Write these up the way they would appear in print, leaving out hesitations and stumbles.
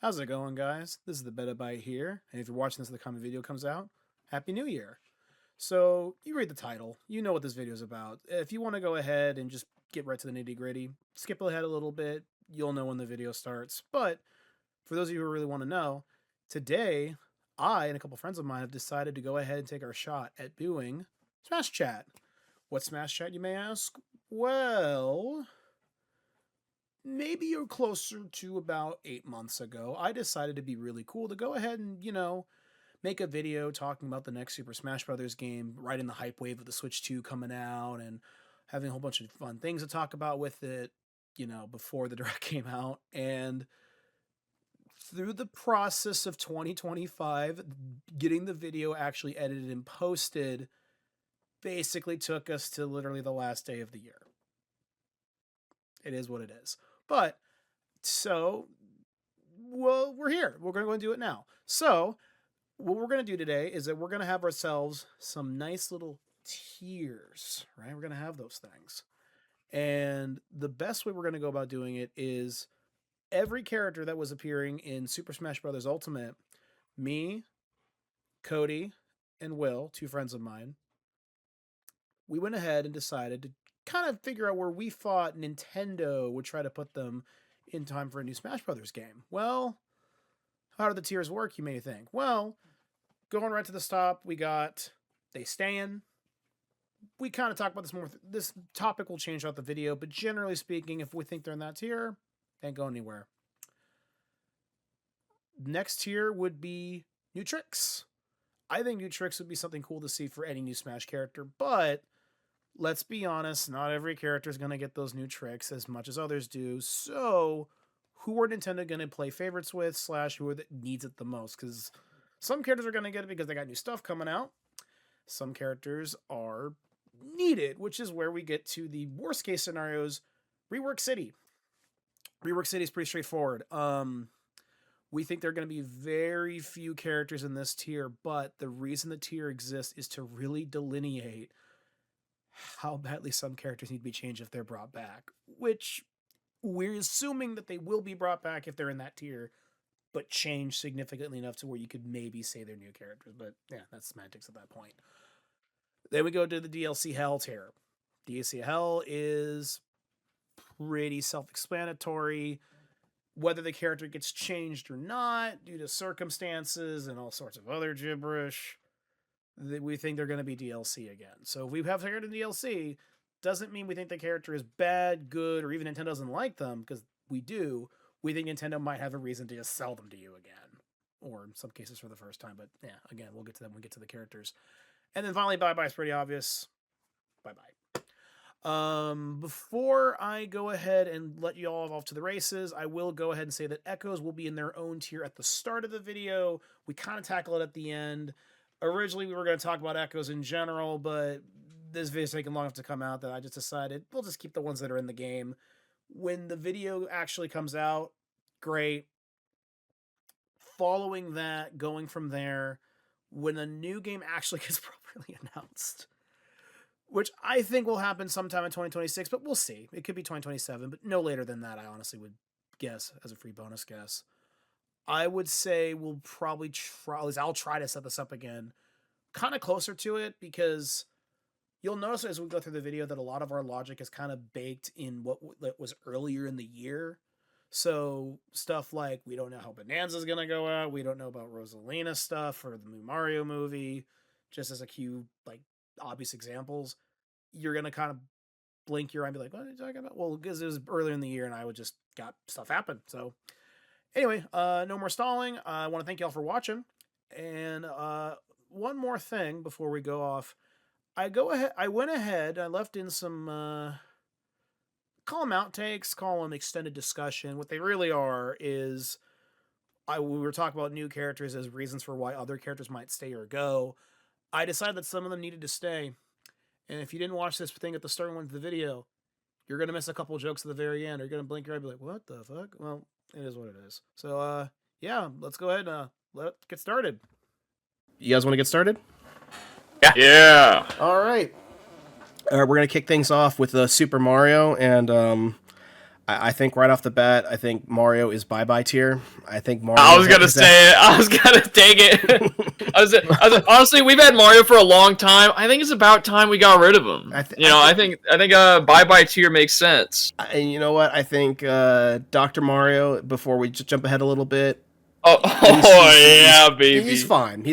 How's it going, guys? This is the Beta Bite here, and if you're watching this when the comment video comes out, Happy New Year! So, you read the title, you know what this video is about. If you want to go ahead and just get right to the nitty gritty, skip ahead a little bit, you'll know when the video starts. But, for those of you who really want to know, today, I and a couple friends of mine have decided to go ahead and take our shot at doing SmashChat. What's SmashChat, you may ask? Well, maybe you're closer to about 8 months ago, I decided to be really cool to go ahead and, make a video talking about the next Super Smash Brothers game, right in the hype wave of the Switch 2 coming out and having a whole bunch of fun things to talk about with it, before the direct came out. And through the process of 2025, getting the video actually edited and posted basically took us to literally the last day of the year. It is what it is. But, so, well, we're here. We're going to go and do it now. So, what we're going to do today is that we're going to have ourselves some nice little tiers, right? We're going to have those things. And the best way we're going to go about doing it is every character that was appearing in Super Smash Bros. Ultimate, me, Cody, and Will, two friends of mine, we went ahead and decided to kind of figure out where we thought Nintendo would try to put them in time for a new Smash Brothers game. Well, how do the tiers work, you may think? Well, going right to the top, we got They Stan. We kind of talk about this more. This topic will change throughout the video, but generally speaking, if we think they're in that tier, they ain't going anywhere. Next tier would be new tricks. I think new tricks would be something cool to see for any new Smash character, but let's be honest, not every character is going to get those new tricks as much as others do. So, who are Nintendo going to play favorites with, / who are that needs it the most? Because some characters are going to get it because they got new stuff coming out. Some characters are needed, which is where we get to the worst case scenarios. Rework City. Rework City is pretty straightforward. We think there are going to be very few characters in this tier, but the reason the tier exists is to really delineate how badly some characters need to be changed if they're brought back, which we're assuming that they will be brought back if they're in that tier, but changed significantly enough to where you could maybe say they're new characters. But yeah, that's semantics at that point. Then we go to the DLC Hell tier. DLC Hell is pretty self-explanatory. Whether the character gets changed or not due to circumstances and all sorts of other gibberish, we think they're going to be DLC again. So if we have a character in DLC, doesn't mean we think the character is bad, good, or even Nintendo doesn't like them, because we do. We think Nintendo might have a reason to just sell them to you again, or in some cases for the first time. But yeah, again, we'll get to them when we get to the characters. And then finally, bye-bye is pretty obvious. Bye-bye. Before I go ahead and let you all off to the races, I will go ahead and say that Echoes will be in their own tier at the start of the video. We kind of tackle it at the end. Originally, we were going to talk about Echoes in general, but this video's taking long enough to come out that I just decided we'll just keep the ones that are in the game. When the video actually comes out, great. Following that, going from there, when a new game actually gets properly announced, which I think will happen sometime in 2026, but we'll see. It could be 2027, but no later than that, I honestly would guess, as a free bonus guess. I would say we'll probably try, at least I'll try to set this up again, kind of closer to it, because you'll notice as we go through the video that a lot of our logic is kind of baked in what was earlier in the year. So stuff like we don't know how Bonanza's going to go out. We don't know about Rosalina stuff or the new Mario movie, just as a few like obvious examples. You're going to kind of blink your eye and be like, what are you talking about? Well, because it was earlier in the year and I would just got stuff happen. So anyway, no more stalling. I want to thank y'all for watching. And one more thing before we go off. I went ahead, I left in some, call them outtakes, call them extended discussion. What they really are is, we were talking about new characters as reasons for why other characters might stay or go. I decided that some of them needed to stay. And if you didn't watch this thing at the start of the video, you're going to miss a couple jokes at the very end. You're going to blink your eye and be like, what the fuck? Well, it is what it is. So, yeah, let's go ahead and let's get started. You guys want to get started? Yeah. All right. We're going to kick things off with Super Mario, and I think right off the bat, I think Mario is bye-bye tier. I think Mario. I was gonna say it. I was gonna take it. Honestly, we've had Mario for a long time. I think it's about time we got rid of him. I think bye-bye tier makes sense. And you know what? I think Dr. Mario. Before we just jump ahead a little bit. Baby. He's fine.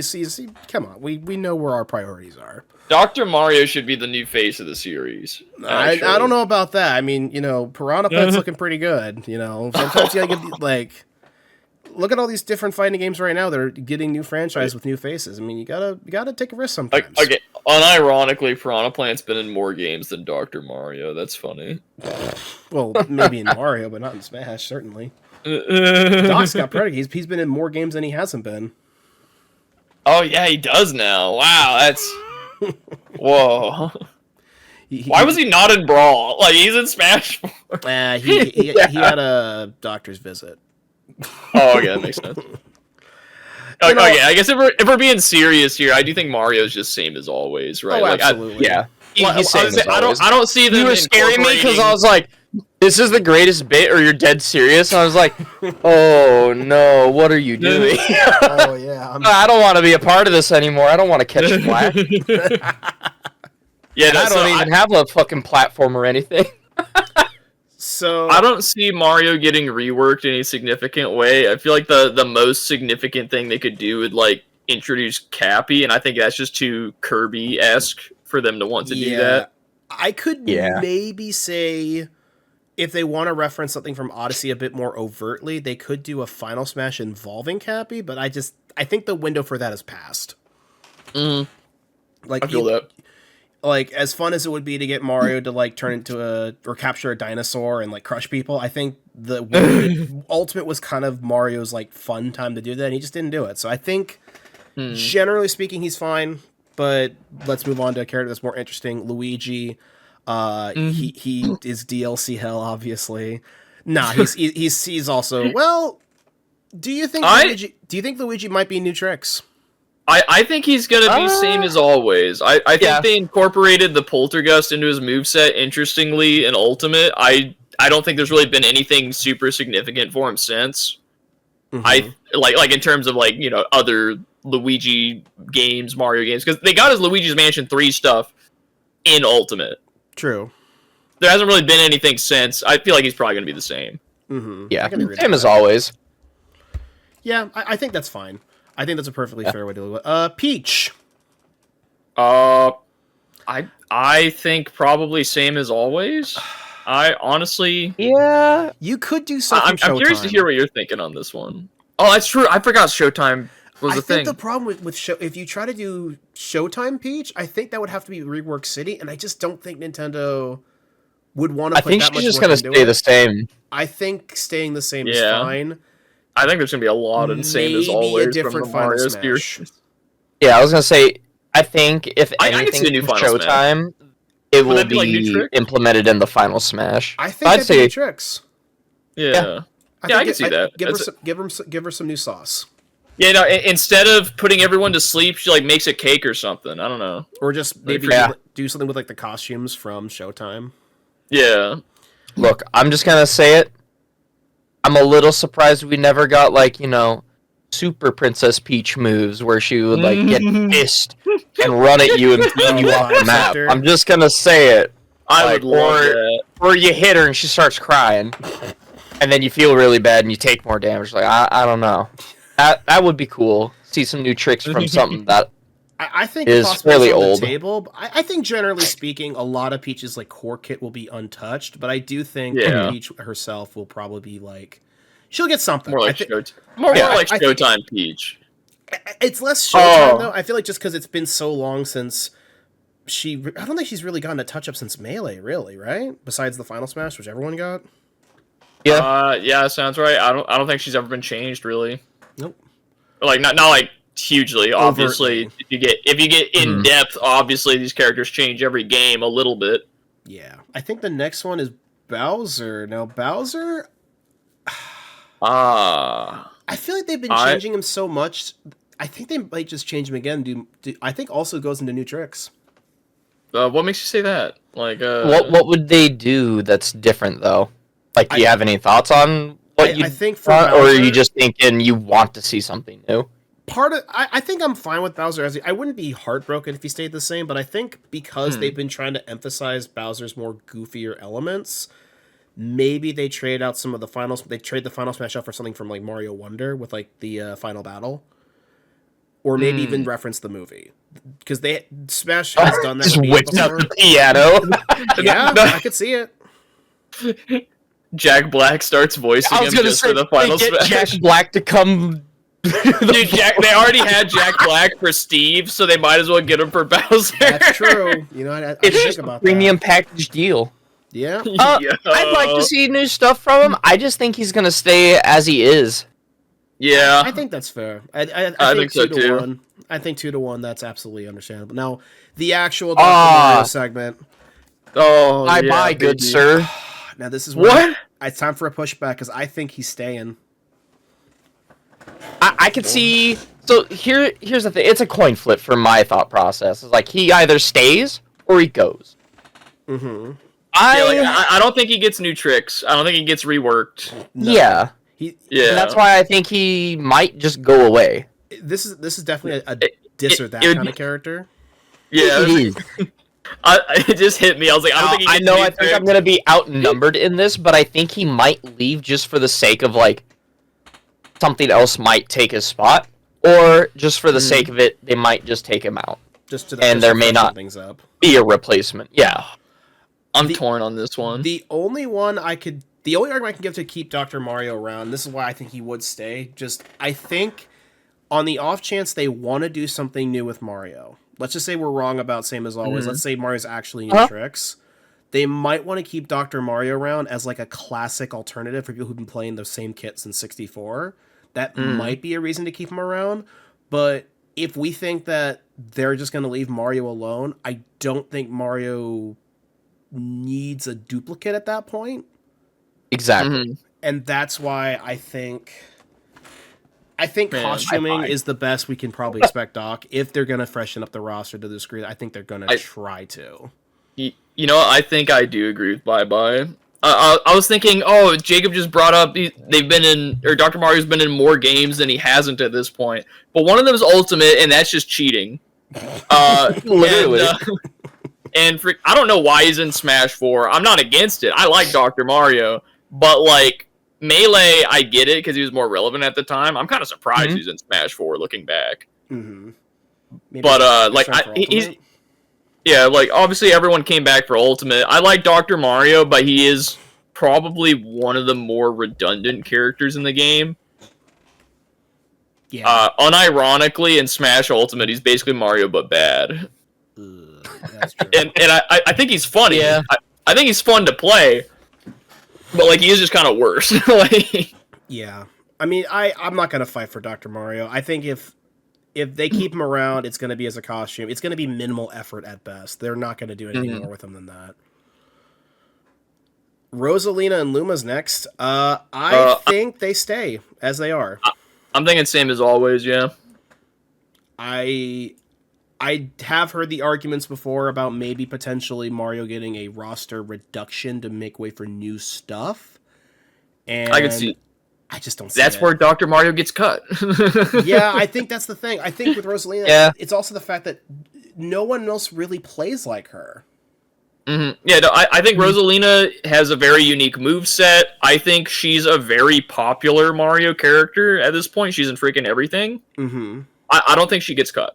Come on. We know where our priorities are. Dr. Mario should be the new face of the series. I don't know about that. I mean, Piranha Plant's looking pretty good. Sometimes you gotta give look at all these different fighting games right now. They're getting new franchise with new faces. I mean, you gotta take a risk sometimes. Okay, unironically, Piranha Plant's been in more games than Dr. Mario. That's funny. Well, maybe in Mario, but not in Smash, certainly. Doc's got predicate. He's been in more games than he hasn't been. Oh yeah, he does now. Wow, that's whoa. Why was he not in Brawl? Like, he's in Smash 4. He had a doctor's visit. Oh, okay, that makes sense. Okay, I guess if we're being serious here, I do think Mario's just same as always, right? Oh, absolutely. He's same as always. I don't see them. You were scaring me because I was like, "This is the greatest bit," or you're dead serious. And I was like, "Oh no, what are you doing?" Oh yeah, I don't want to be a part of this anymore. I don't want to catch flack. Yeah, I don't even have a fucking platform or anything. So I don't see Mario getting reworked in any significant way. I feel like the most significant thing they could do would introduce Cappy, and I think that's just too Kirby-esque for them to want to do that. I could maybe say if they want to reference something from Odyssey a bit more overtly, they could do a Final Smash involving Cappy, but I think the window for that is passed. I feel that. As fun as it would be to get Mario to turn into or capture a dinosaur and crush people, I think the Ultimate was kind of Mario's fun time to do that, and he just didn't do it. So I think generally speaking, he's fine. But let's move on to a character that's more interesting, Luigi. He is DLC hell, obviously. Nah, he's also well. Do you think Luigi might be new tricks? I think he's gonna be same as always. I think they incorporated the Poltergust into his moveset interestingly in Ultimate. I don't think there's really been anything super significant for him since. I like in terms of other Luigi games, Mario games, because they got his Luigi's Mansion 3 stuff in Ultimate. True. There hasn't really been anything since. I feel like he's probably gonna be the same. Yeah, same as always. Yeah, I think that's fine. I think that's a perfectly fair way to do it. Peach. I think probably same as always. I honestly... Yeah. You could do something I'm curious to hear what you're thinking on this one. Oh, that's true. I forgot Showtime was a thing. I think the problem with if you try to do Showtime Peach, I think that would have to be Rework City, and I just don't think Nintendo would want to put that much work into it. I think she's just going to stay the same. I think staying the same is fine. I think there's going to be a lot of the same as always a different from the Mario Smash. Yeah, I was going to say, I think if anything new from Final Showtime, it will be implemented in the Final Smash. I think that'd be new tricks. Yeah. I can see that. Give her some new sauce. Yeah, no, instead of putting everyone to sleep, she makes a cake or something. I don't know. Or just maybe do something with the costumes from Showtime. Yeah. Look, I'm just going to say it. I'm a little surprised we never got Super Princess Peach moves where she would get pissed and run at you and throw you off the map. I'm just gonna say it. I would love that. Or you hit her and she starts crying, and then you feel really bad and you take more damage. I don't know. That would be cool. See some new tricks from something that I think is fairly old. Table. I think generally speaking, a lot of Peach's core kit will be untouched, but I do think Peach herself will probably be she'll get something. More like Showtime Peach. It's less Showtime though. I feel like just because it's been so long since I don't think she's really gotten a touch up since Melee, really, right? Besides the Final Smash, which everyone got. Yeah. Yeah, sounds right. I don't think she's ever been changed really. Nope. Not hugely. Obviously, if you get in depth, obviously these characters change every game a little bit. Yeah, I think the next one is Bowser. Now Bowser. I feel like they've been changing him so much. I think they might just change him again. I think also goes into new tricks. What makes you say that? What would they do that's different though? Like, do you have any thoughts on what you I think for want, or are Bowser- you just thinking you want to see something new? I think I'm fine with Bowser as I wouldn't be heartbroken if he stayed the same, but I think because they've been trying to emphasize Bowser's more goofier elements, maybe they trade out some of the finals. They trade the final smash out for something from like Mario Wonder with like the final battle, or maybe even reference the movie because Smash has done that. Just with Beat whipping out before. the piano. Yeah, No. I could see it. Jack Black starts voicing I was him gonna just say for the final they get smash. Jack Black to come. Dude, they already had Jack Black for Steve, so they might as well get him for Bowser. That's true. You know, I It's think just a about premium that. package deal. Yeah. I'd like to see new stuff from him. I just think he's gonna stay as he is. Yeah, I think that's fair. I think so, 2 to too. 1. I think 2 to 1. That's absolutely understandable. Now, the actual Dr. Mario segment. Oh, Bye yeah, bye, good baby. sir. Now, this is where What? it's time for a pushback because I think he's staying. I could see. So here's the thing. It's a coin flip for my thought process. It's like he either stays or he goes. Mm-hmm. I don't think he gets new tricks. I don't think he gets reworked. No. Yeah. Yeah, And that's why I think he might just go away. This is definitely a this or that it would kind be- of character. Yeah, It is. it just hit me. I was like, I don't think he I gets know new I think tricks. I'm gonna be outnumbered in this, but I think he might leave just for the sake of like something else might take his spot, or just for the sake of it, they might just take him out. Just to And there may freshen not- things up. Be a replacement. Yeah. I'm torn on this one. The only argument I can give to keep Dr. Mario around, this is why I think he would stay. Just I think on the off chance they want to do something new with Mario. Let's just say we're wrong about same as always. Let's say Mario's actually new tricks. They might want to keep Dr. Mario around as like a classic alternative for people who've been playing the same kit since 64. That might be a reason to keep him around. But if we think that they're just going to leave Mario alone, I don't think Mario needs a duplicate at that point. Exactly. And that's why I think costuming is the best we can probably expect, Doc. If they're going to freshen up the roster to the degree, I think they're going to try to. You know, I think I do agree with Bye Bye. I was thinking, oh, Jacob just brought up Dr. Mario's been in more games than he hasn't at this point. But one of them is Ultimate, and that's just cheating. Literally. I don't know why he's in Smash 4. I'm not against it. I like Dr. Mario, but like Melee, I get it because he was more relevant at the time. I'm kind of surprised he's in Smash 4 looking back. Mm-hmm. But he's. Yeah, like, obviously everyone came back for Ultimate. I like Dr. Mario, but he is probably one of the more redundant characters in the game. Yeah. Unironically, in Smash Ultimate, he's basically Mario, but bad. That's true. And I think he's funny. Yeah. I think he's fun to play, but, like, he is just kind of worse. Like, yeah. I mean, I'm not going to fight for Dr. Mario. I think if they keep him around, it's going to be as a costume. It's going to be minimal effort at best. They're not going to do anything more with him than that. Rosalina and Luma's next. I think they stay as they are. I'm thinking same as always, yeah. I have heard the arguments before about maybe potentially Mario getting a roster reduction to make way for new stuff. And I can see. I just don't see That's it. where Dr. Mario gets cut. Yeah, I think that's the thing. I think with Rosalina, it's also the fact that no one else really plays like her. Mm-hmm. Yeah, no, I think Rosalina has a very unique moveset. I think she's a very popular Mario character at this point. She's in freaking everything. Mm-hmm. I don't think she gets cut.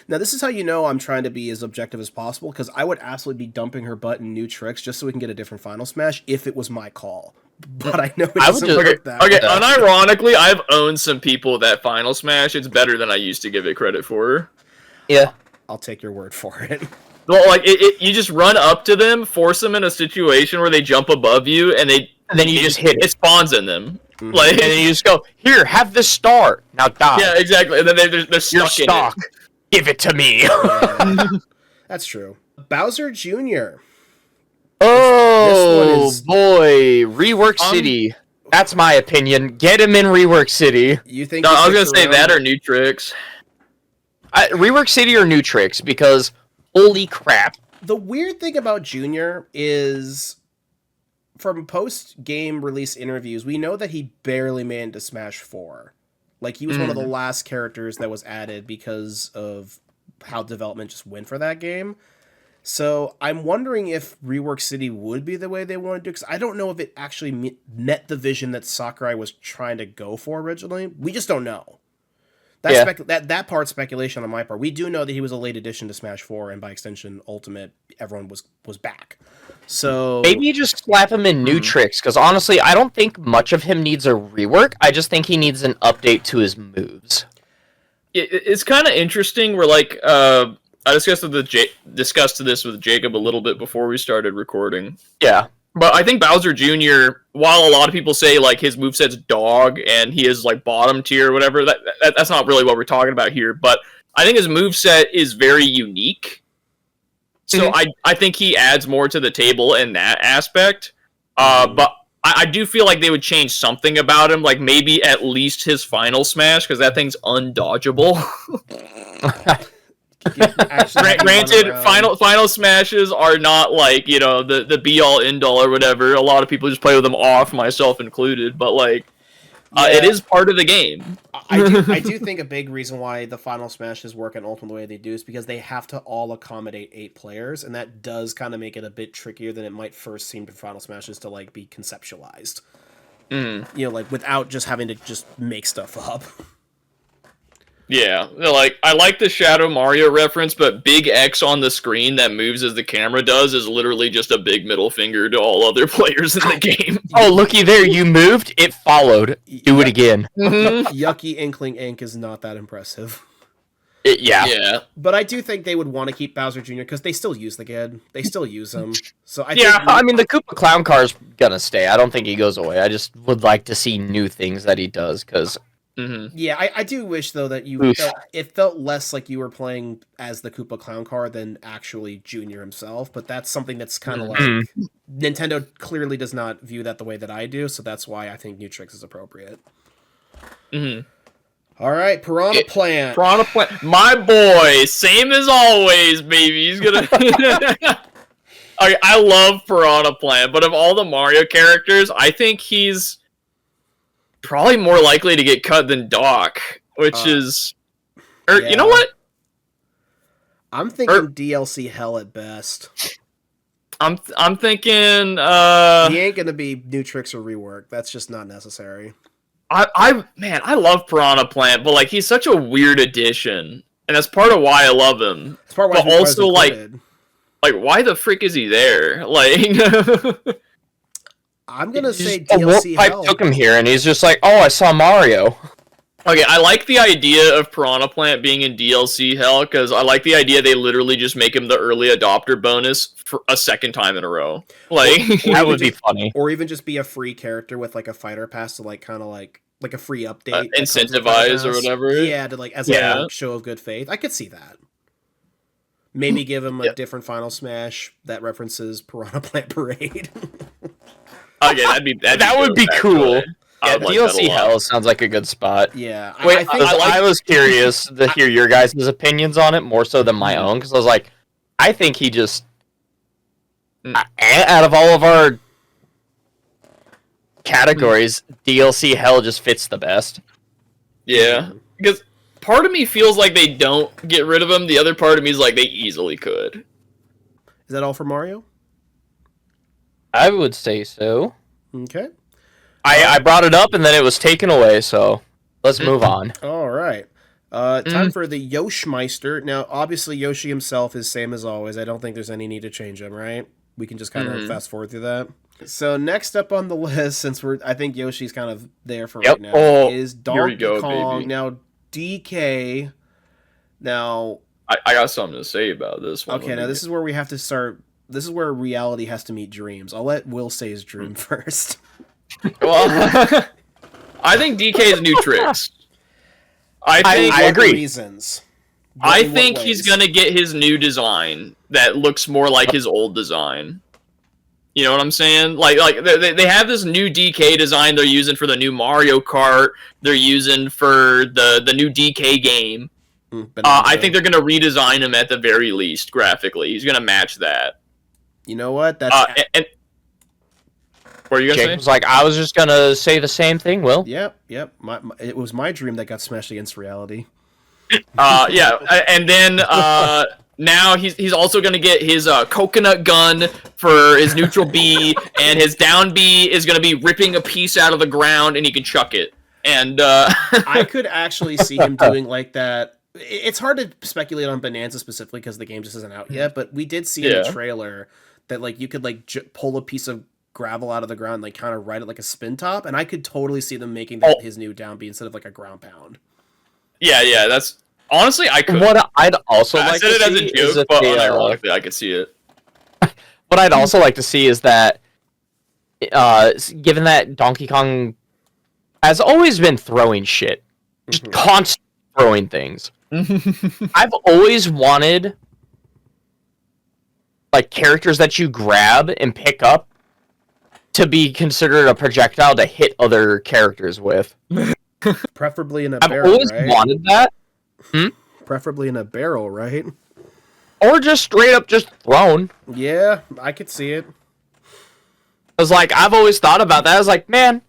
Now, this is how you know I'm trying to be as objective as possible, because I would absolutely be dumping her butt in new tricks just so we can get a different Final Smash if it was my call. But I know it doesn't work that way. Okay, unironically, I've owned some people that Final Smash. It's better than I used to give it credit for. Yeah. I'll take your word for it. Well, like, you just run up to them, force them in a situation where they jump above you, and then you just hit it. It spawns in them. Mm-hmm. Like, And then you just go, here, have this star. Now die. yeah, exactly. And then they're You're stuck in stuck. it. Give it to me. That's true. Bowser Jr. Oh, This boy. Rework City. That's my opinion. Get him in Rework City. You think? No, he I was gonna sticks say around? that or new tricks. Rework City or New Tricks, because holy crap. The weird thing about Junior is from post-game release interviews, we know that he barely made it to Smash 4. Like, he was one of the last characters that was added because of how development just went for that game. So I'm wondering if Rework City would be the way they want to do, because I don't know if it actually met the vision that Sakurai was trying to go for originally. We just don't know. That part's speculation on my part. We do know that he was a late addition to Smash 4, and by extension, Ultimate, everyone was back. So maybe you just slap him in new tricks, because honestly, I don't think much of him needs a rework. I just think he needs an update to his moves. It's kind of interesting. We're like, I discussed this with Jacob a little bit before we started recording. Yeah. But I think Bowser Jr., while a lot of people say like his moveset's dog and he is like bottom tier or whatever, that's not really what we're talking about here. But I think his moveset is very unique. So I think he adds more to the table in that aspect. But I do feel like they would change something about him, like maybe at least his final smash, because that thing's undodgeable. Granted, final smashes are not like, you know, the be all end all or whatever. A lot of people just play with them off, myself included. But like, it is part of the game. I do think a big reason why the final smashes work in Ultimate the way they do is because they have to all accommodate 8 players, and that does kind of make it a bit trickier than it might first seem for final smashes to like be conceptualized. You know, like without just having to just make stuff up. Yeah, like, I like the Shadow Mario reference, but big X on the screen that moves as the camera does is literally just a big middle finger to all other players in the game. Oh, looky there, you moved, it followed. Do it again. Yucky Inkling Ink is not that impressive. Yeah. But I do think they would want to keep Bowser Jr. because they still use the kid. They still use him. So I mean, the Koopa Clown Car's gonna stay. I don't think he goes away. I just would like to see new things that he does, because... Yeah, I do wish, though, that it felt less like you were playing as the Koopa Clown Car than actually Junior himself, but that's something that's kind of like... Nintendo clearly does not view that the way that I do, so that's why I think new tricks is appropriate. All right, Piranha Plant. My boy, same as always, baby. He's gonna... I love Piranha Plant, but of all the Mario characters, I think he's probably more likely to get cut than Doc, which is... yeah. You know what? I'm thinking DLC hell at best. I'm thinking... He ain't gonna be new tricks or rework. That's just not necessary. Man, I love Piranha Plant, but like, he's such a weird addition, and that's part of why I love him. It's part of why but also, like, why the frick is he there? Like... I'm gonna say DLC hell. Took him here, and he's just like, oh, I saw Mario. Okay, I like the idea of Piranha Plant being in DLC hell, because I like the idea they literally just make him the early adopter bonus for a second time in a row. Like, that would be funny. Or even just be a free character with like a fighter pass to like kind of like a free update, incentivize or whatever. Yeah, to like as a show of good faith. I could see that. Maybe give him a different Final Smash that references Piranha Plant Parade. Okay, that would be cool. Yeah, like DLC hell sounds like a good spot. Yeah. Wait, I was curious to hear your guys' opinions on it more so than my own, because I was like, I think he just... Out of all of our categories, DLC hell just fits the best. Yeah, because part of me feels like they don't get rid of him, the other part of me is like they easily could. Is that all for Mario? I would say so. Okay. I brought it up and then it was taken away, so let's move on. All right. Time for the Yoshmeister. Now, obviously, Yoshi himself is same as always. I don't think there's any need to change him, right? We can just kind of fast forward through that. So next up on the list, since I think Yoshi's kind of there for right now, is Donkey Kong. Baby. Now, DK. Now, I got something to say about this one. Okay, now this is where we have to start. This is where reality has to meet dreams. I'll let Will say his dream first. Well, I think DK is new tricks. I agree. Reasons. I think he's gonna get his new design that looks more like his old design. You know what I'm saying? Like they have this new DK design they're using for the new Mario Kart. They're using for the new DK game. I think they're gonna redesign him at the very least graphically. He's gonna match that. You know what? That's What are you gonna Jake say? was like, I was just gonna say the same thing, Will. Yep. It was my dream that got smashed against reality. Yeah, and then now he's also gonna get his coconut gun for his neutral B, and his down B is gonna be ripping a piece out of the ground, and he can chuck it. And I could actually see him doing like that. It's hard to speculate on Bonanza specifically because the game just isn't out yet, but we did see in the trailer that like you could like pull a piece of gravel out of the ground, like kind of ride it like a spin top, and I could totally see them making that his new down B instead of like a ground pound. yeah, that's honestly I could. What I'd also I like said to it as see a is joke, if but they, unironically, I could see it. what I'd also like to see is that, given that Donkey Kong has always been throwing shit, just constant throwing things. I've always wanted like characters that you grab and pick up to be considered a projectile to hit other characters with. Preferably in a I've barrel, always right? wanted that. Preferably in a barrel, right? Or just straight up just thrown. Yeah, I could see it. I was like, I've always thought about that. I was like, man,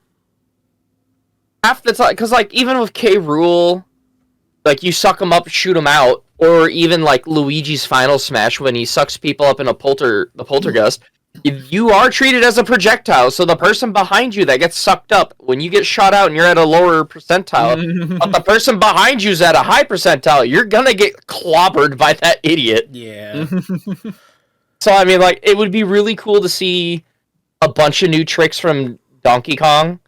half the time, because like even with K. Rool, like you suck them up, shoot them out, or even like Luigi's Final Smash when he sucks people up in the poltergust, you are treated as a projectile. So the person behind you that gets sucked up, when you get shot out and you're at a lower percentile, but the person behind you's at a high percentile, you're gonna get clobbered by that idiot. Yeah. So I mean, like, it would be really cool to see a bunch of new tricks from Donkey Kong.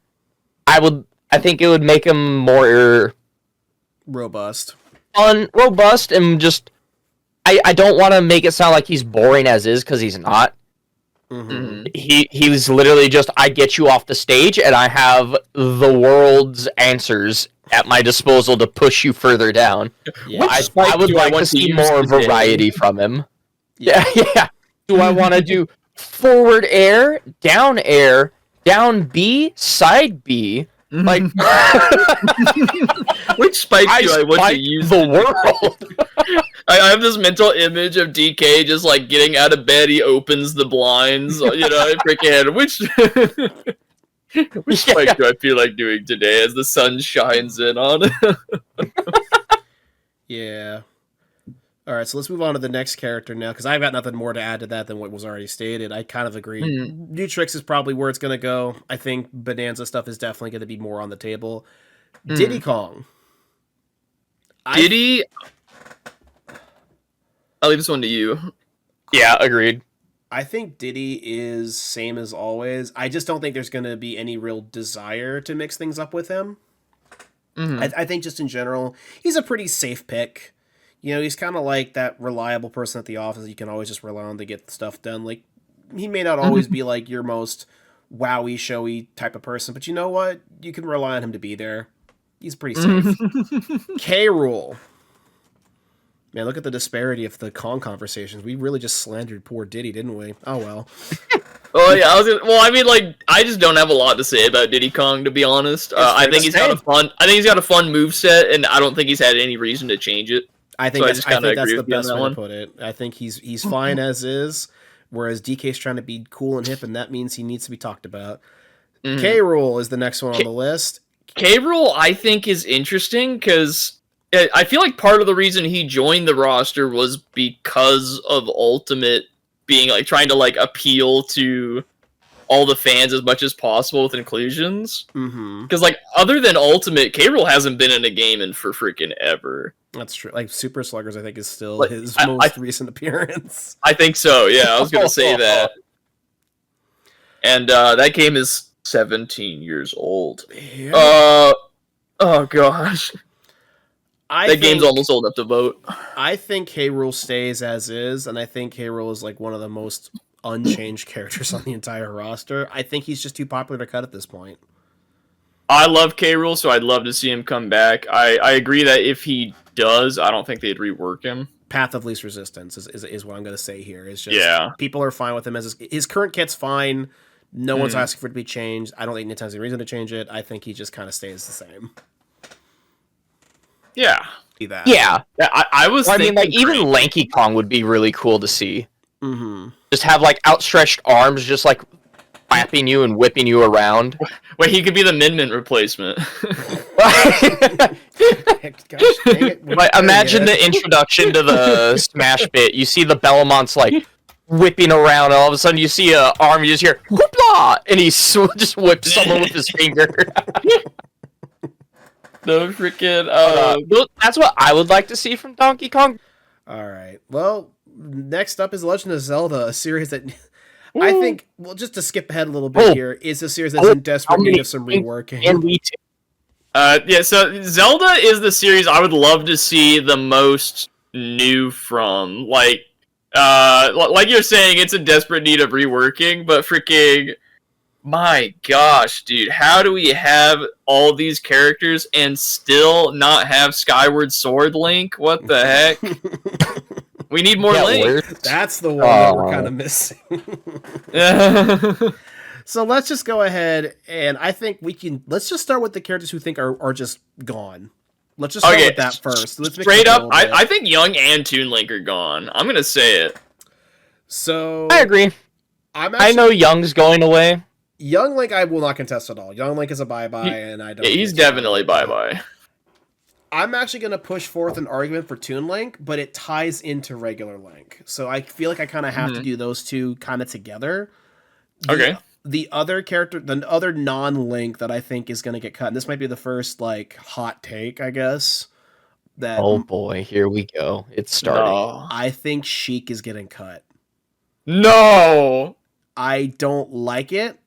I think it would make him more Robust. robust, and just I don't want to make it sound like he's boring as is, because he's not. He was literally just, I get you off the stage and I have the world's answers at my disposal to push you further down. Yeah. I would like to see more variety from him. Yeah. Do I want to do forward air, down B, side B? Like, which spike do I want to use? The world. I have this mental image of DK just like getting out of bed. He opens the blinds, freaking which spike do I feel like doing today as the sun shines in on it? Yeah. All right, so let's move on to the next character now, because I've got nothing more to add to that than what was already stated. I kind of agree. New tricks is probably where it's going to go. I think Bonanza stuff is definitely going to be more on the table. Diddy Kong. Diddy, I'll leave this one to you. Yeah, agreed. I think Diddy is same as always. I just don't think there's going to be any real desire to mix things up with him. I think just in general, he's a pretty safe pick. You know, he's kind of like that reliable person at the office you can always just rely on to get stuff done. Like, he may not always be like your most wowy, showy type of person, but you know what? You can rely on him to be there. He's pretty safe. K. Rool. Man, look at the disparity of the Kong conversations. We really just slandered poor Diddy, didn't we? Oh, well. Oh yeah, I just don't have a lot to say about Diddy Kong, to be honest. I think he's got a fun moveset, and I don't think he's had any reason to change it. I think that's the best way one. to put it. I think he's fine as is, whereas DK's trying to be cool and hip, and that means he needs to be talked about. K. Rool is the next one on the list. K. Rool, I think, is interesting because I feel like part of the reason he joined the roster was because of Ultimate being like trying to like appeal to all the fans as much as possible with inclusions. Because like other than Ultimate, K. Rool hasn't been in a game in for freaking ever. That's true. Like Super Sluggers, I think is still his most recent appearance. I think so. Yeah, I was gonna say that. And that game is 17 years old. Yeah. Oh gosh. That game's almost old enough to vote. I think K. Rool stays as is, and I think K. Rool is like one of the most unchanged characters on the entire roster. I think he's just too popular to cut at this point. I love K. Rool, so I'd love to see him come back. I agree that if he does, I don't think they'd rework him. Path of least resistance is what I'm going to say here. Is just people are fine with him as his current kit's fine. No one's asking for it to be changed. I don't think Nintendo's any reason to change it. I think he just kind of stays the same. Yeah. That. Yeah. I was. Well, I mean, like even Lanky Kong would be really cool to see. Mm-hmm. Just have like outstretched arms, just like clapping you and whipping you around. Wait, he could be the Min replacement. Gosh, dang it. But imagine the introduction to the Smash bit. You see the Belmonts like whipping around, and all of a sudden you see an arm, you just hear whoopla, and he just whips someone with his finger. The freaking That's what I would like to see from Donkey Kong. All right. Well, next up is Legend of Zelda, a series that I think, well, just to skip ahead a little bit here, is a series that's in desperate need of some reworking. And we too. Yeah, so Zelda is the series I would love to see the most new from. Like you're saying, it's in desperate need of reworking, but freaking, my gosh, dude, how do we have all these characters and still not have Skyward Sword Link? What the heck? We need more Link. That's the one that we're kind of missing. So let's just go ahead, and I think let's just start with the characters who think are just gone. Let's just start with that first. Let's straight up, I think Young and Toon Link are gone. I'm going to say it. So I agree. I know Young's going away. Young Link, I will not contest at all. Young Link is a bye-bye, and I don't... Yeah, he's definitely bye-bye. I'm actually going to push forth an argument for Toon Link, but it ties into regular Link. So I feel like I kind of have to do those two kind of together. Okay. The other character, the other non-Link that I think is going to get cut, and this might be the first, like, hot take, I guess. That oh boy, here we go. It's starting. No. I think Sheik is getting cut. No! I don't like it.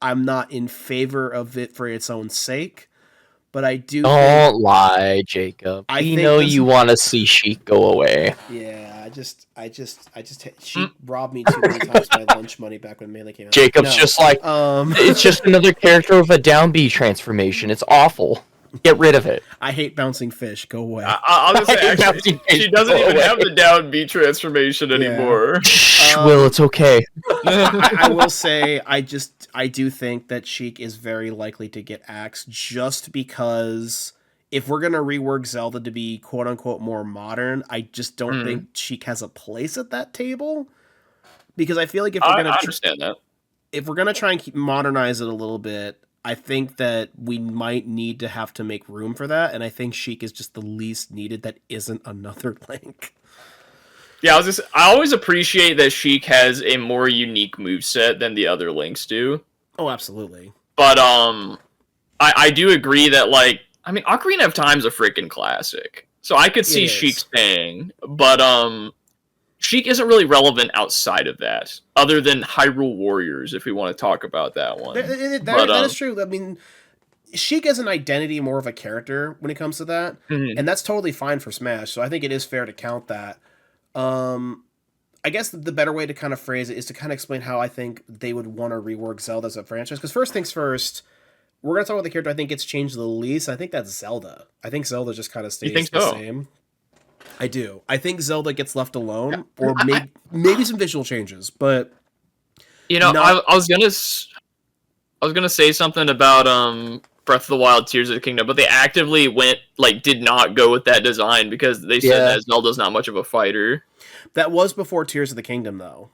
I'm not in favor of it for its own sake. But I do. Don't lie, Jacob. We know you want to see Sheik go away. Yeah, Sheik robbed me too many times my lunch money back when Melee came out. Jacob's just like, it's just another character with a down B transformation. It's awful. Get rid of it. I hate bouncing fish. Go away. I'll just say, actually, she doesn't even have the down B transformation anymore. Shh, Will, it's okay. I will say, I do think that Sheik is very likely to get axed just because if we're going to rework Zelda to be quote-unquote more modern, I just don't think Sheik has a place at that table. Because I feel like if we're going to understand that. If we're going to try and modernize it a little bit, I think that we might need to have to make room for that, and I think Sheik is just the least needed that isn't another Link. Yeah, I always appreciate that Sheik has a more unique moveset than the other Links do. Oh, absolutely. But I do agree that, like, I mean, Ocarina of Time's a freaking classic. So I could see Sheik staying, but Sheik isn't really relevant outside of that, other than Hyrule Warriors, if we want to talk about that one. That is true. I mean, Sheik is an identity, more of a character when it comes to that, and that's totally fine for Smash, so I think it is fair to count that. I guess the better way to kind of phrase it is to kind of explain how I think they would want to rework Zelda as a franchise, because first things first, we're going to talk about the character I think gets changed the least. I think that's Zelda. I think Zelda just kind of stays the same. I do. I think Zelda gets left alone, or maybe some visual changes, but you know, I was gonna say something about Breath of the Wild, Tears of the Kingdom, but they actively did not go with that design because they said that Zelda's not much of a fighter. That was before Tears of the Kingdom, though.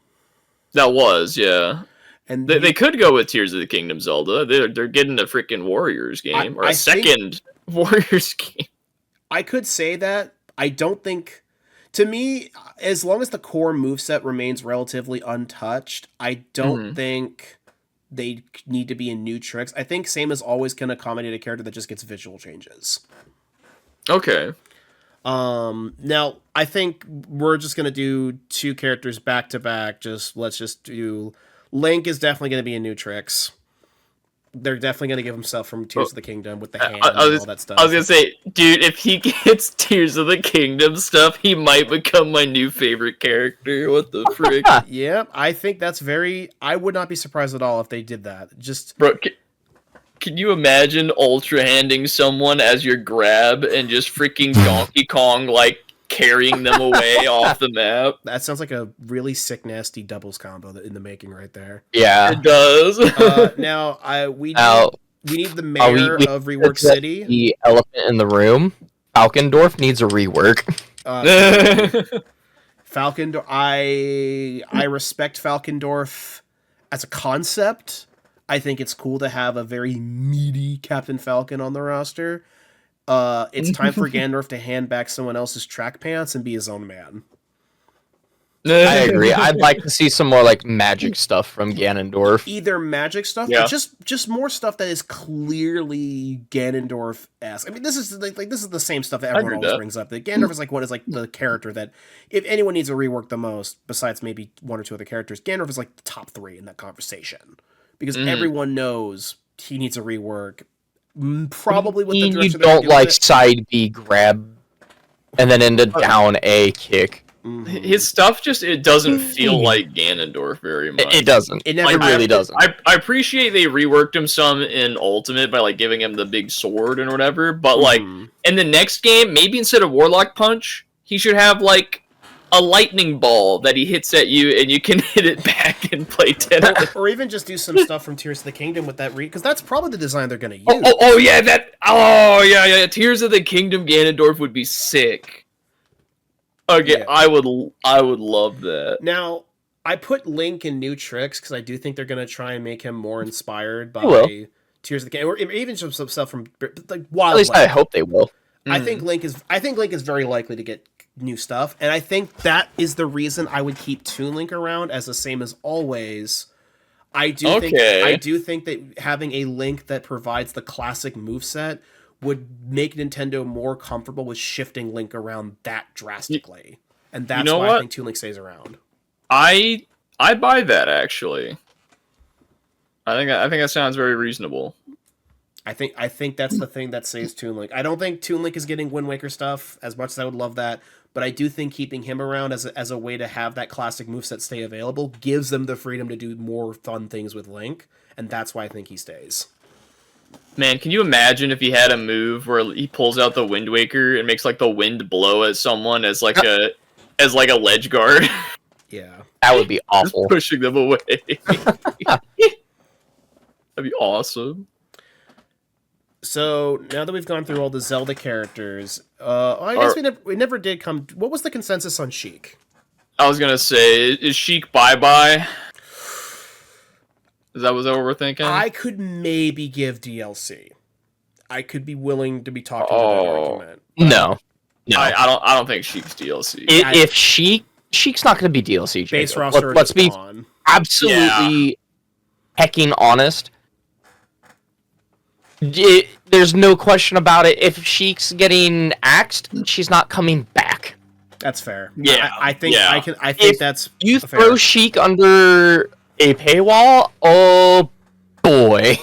That was, yeah. And they could go with Tears of the Kingdom Zelda. They're getting a freaking Warriors game, or a second Warriors game. I could say that. I don't think, to me, as long as the core moveset remains relatively untouched, I don't think they need to be in new tricks. I think Same as Always can accommodate a character that just gets visual changes. Okay. Now, I think we're just going to do two characters back to back. Let's just do... Link is definitely going to be in new tricks. They're definitely going to give himself from Tears of the Kingdom with the hand and all that stuff. I was going to say, dude, if he gets Tears of the Kingdom stuff, he might become my new favorite character. What the frick? Yeah, I think that's I would not be surprised at all if they did that. Bro, can you imagine Ultra handing someone as your grab and just freaking Donkey Kong, carrying them away off the map? That sounds like a really sick, nasty doubles combo in the making right there. Yeah, it does. Now, we need the mayor of Rework City. The elephant in the room. Falkendorf needs a rework. Falkendorf. I respect Falkendorf as a concept. I think it's cool to have a very meaty Captain Falcon on the roster. It's time for Ganondorf to hand back someone else's track pants and be his own man. I agree. I'd like to see some more like magic stuff from Ganondorf. Either magic stuff, or just more stuff that is clearly Ganondorf-esque. I mean, this is this is the same stuff that everyone always brings up. That Ganondorf is the character that if anyone needs to rework the most, besides maybe one or two other characters, Ganondorf is like the top 3 in that conversation because everyone knows he needs a rework. Probably with the direction you don't like side B grab and then into down A kick. His stuff it doesn't feel like Ganondorf very much. It doesn't. It never really doesn't. I appreciate they reworked him some in Ultimate by like giving him the big sword and whatever, but like in the next game, maybe instead of Warlock Punch, he should have like a lightning ball that he hits at you and you can hit it back and play tennis. Or even just do some stuff from Tears of the Kingdom with that because that's probably the design they're going to use. Yeah, Tears of the Kingdom Ganondorf would be sick. Okay, yeah. I would love that. Now, I put Link in New Tricks because I do think they're going to try and make him more inspired by Tears of the Kingdom, or even some stuff from like Wild. At least I hope they will. I think Link is very likely to get new stuff, and I think that is the reason I would keep Toon Link around as the same as always. I do think that having a Link that provides the classic moveset would make Nintendo more comfortable with shifting Link around that drastically. And that's why I think Toon Link stays around. I buy that, actually. I think that sounds very reasonable. I think that's the thing that saves Toon Link. I don't think Toon Link is getting Wind Waker stuff, as much as I would love that, but I do think keeping him around as a way to have that classic moveset stay available gives them the freedom to do more fun things with Link, and that's why I think he stays. Man, can you imagine if he had a move where he pulls out the Wind Waker and makes like the wind blow at someone as like a ledge guard? Yeah, that would be awful. Just pushing them away. That'd be awesome. So now that we've gone through all the Zelda characters, I guess we never did come. What was the consensus on Sheik? I was gonna say, is Sheik bye? Is that what we're thinking? I could maybe give DLC. I could be willing to be talking to that argument. No. I don't think Sheik's DLC. If Sheik's not going to be DLC, base roster. Let's be absolutely hecking honest. There's no question about it. If Sheik's getting axed, she's not coming back. That's fair. Yeah, I think that's you throw Sheik under a paywall. Oh boy.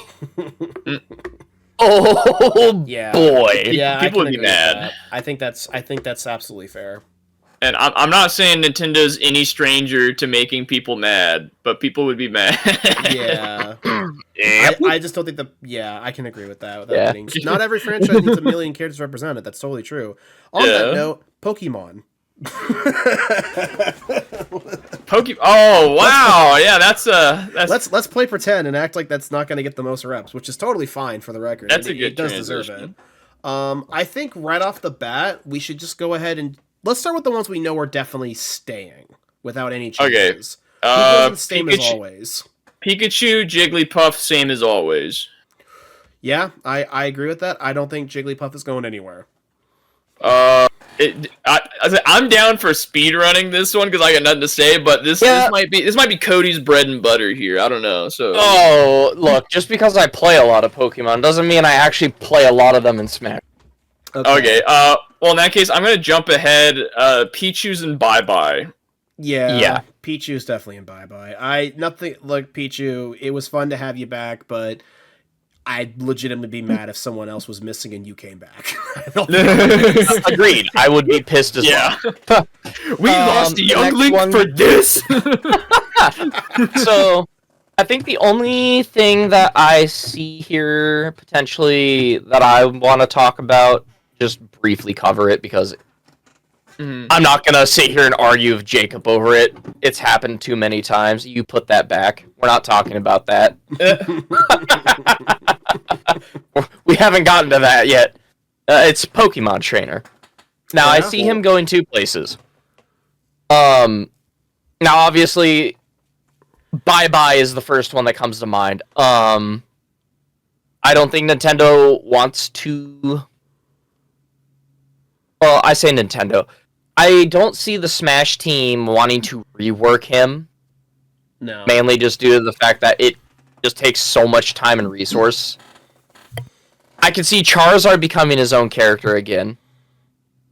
Oh yeah. Boy. Yeah, people would be mad. I think that's absolutely fair. And I'm not saying Nintendo's any stranger to making people mad, but people would be mad. Yeah. I just don't think I can agree with that. Not every franchise needs a million characters represented. That's totally true. On that note, Pokemon. Oh wow, yeah, that's let's play pretend and act like that's not going to get the most reps, which is totally fine for the record. That's a good it does deserve it. I think right off the bat we should just go ahead and let's start with the ones we know are definitely staying without any changes. Okay. Same as always. Pikachu, Jigglypuff, same as always. Yeah, I agree with that. I don't think Jigglypuff is going anywhere. I'm down for speedrunning this one because I got nothing to say, but this might be Cody's bread and butter here. I don't know. So look, just because I play a lot of Pokemon doesn't mean I actually play a lot of them in Smash. Okay. Well, in that case, I'm gonna jump ahead. Pichu's and bye. Yeah. Pichu's definitely in bye. Nothing like Pichu. It was fun to have you back, but I'd legitimately be mad if someone else was missing and you came back. Agreed. I would be pissed as well. We lost a young Link for this. So, I think the only thing that I see here potentially that I want to talk about, just briefly cover it because I'm not going to sit here and argue with Jacob over it. It's happened too many times. You put that back. We're not talking about that. We haven't gotten to that yet. It's Pokemon Trainer. Now, I see him going 2 places. Now, obviously, Bye Bye is the first one that comes to mind. I don't think Nintendo wants to. Well, I say Nintendo. I don't see the Smash team wanting to rework him. No. Mainly just due to the fact that it just takes so much time and resource. I could see Charizard becoming his own character again.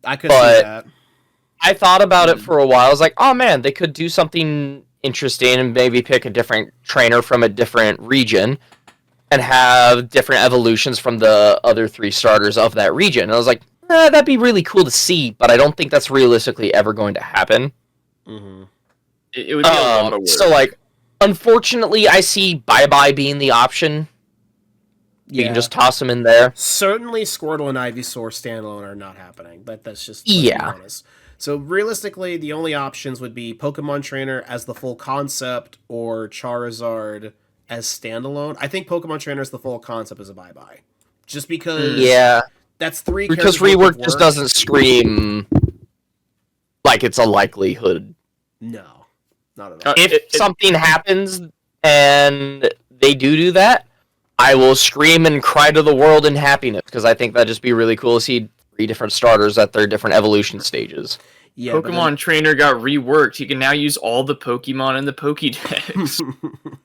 I could see that. I thought about it for a while. I was like, oh man, they could do something interesting and maybe pick a different trainer from a different region and have different evolutions from the other 3 starters of that region. And I was like, that'd be really cool to see, but I don't think that's realistically ever going to happen. Mm-hmm. It would be a lot of work. So, like, unfortunately, I see Bye Bye being the option. You can just toss them in there. Certainly, Squirtle and Ivysaur standalone are not happening. That's just honest. So realistically, the only options would be Pokemon Trainer as the full concept or Charizard as standalone. I think Pokemon Trainer as the full concept is a bye-bye. Just because that's 3 because rework just doesn't scream like it's a likelihood. No, not at all. If something happens and they do that, I will scream and cry to the world in happiness because I think that'd just be really cool to see 3 different starters at their different evolution stages. Yeah, Pokemon Trainer got reworked. He can now use all the Pokemon in the Pokédex.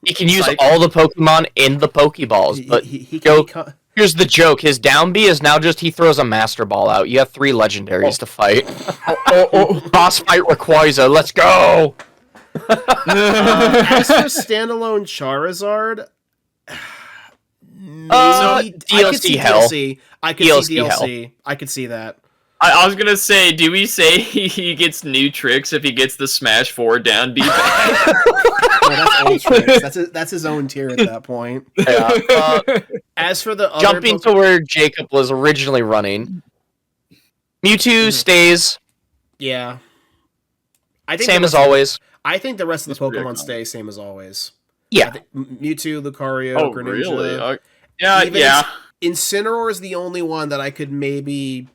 He can use all the Pokemon in the Pokeballs, but here's the joke. His down B is now just he throws a Master Ball out. You have 3 legendaries to fight. Boss fight Rayquaza. Let's go! As for standalone Charizard... DLC hell. I could see DLC. I could see that. I was gonna say, do we say he gets new tricks if he gets the Smash 4 down B back? That's old tricks. That's his own tier at that point. Yeah. As for the jumping to where Jacob was originally running, Mewtwo stays. Yeah. I think same as always. I think the rest of the Pokemon stay same as always. Yeah. Mewtwo, Lucario, Greninja. Really? Yeah. Incineroar is the only one that I could maybe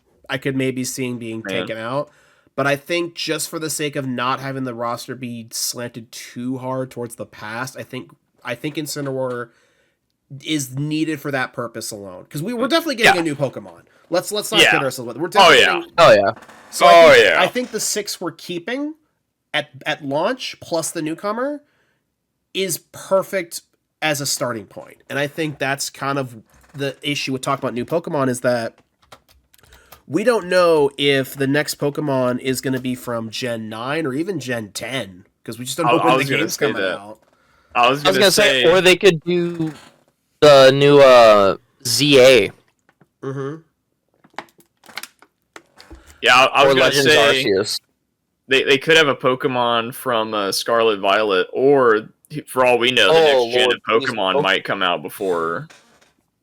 seeing being taken out. But I think just for the sake of not having the roster be slanted too hard towards the past, I think Incineroar is needed for that purpose alone. Because we're definitely getting a new Pokemon. Let's not kid ourselves with it. We're definitely So I think the 6 we're keeping at launch plus the newcomer is perfect as a starting point. And I think that's kind of the issue with talking about new Pokemon is that we don't know if the next Pokemon is going to be from Gen 9 or even Gen 10 because we just don't know when the game's coming out. I was going to say, or they could do the new ZA. Mm-hmm. Yeah, I was going to say Arceus. They could have a Pokemon from Scarlet Violet, or for all we know, the next gen of Pokemon might come out before.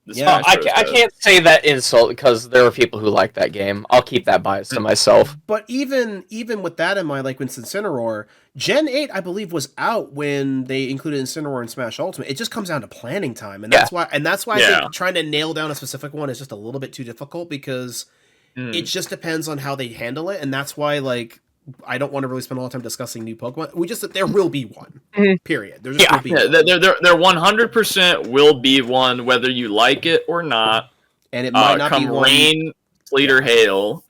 I can't say that insult because there are people who like that game. I'll keep that bias to myself. But even with that in mind, like when Incineroar, Gen 8, I believe, was out when they included Incineroar in Smash Ultimate. It just comes down to planning time, and that's why I think trying to nail down a specific one is just a little bit too difficult because it just depends on how they handle it, and that's why I don't want to really spend a lot of time discussing new Pokemon. There will be one. Period. There just will be one. There 100% will be one, whether you like it or not. And it might not be one. Rain, sleet, or hail.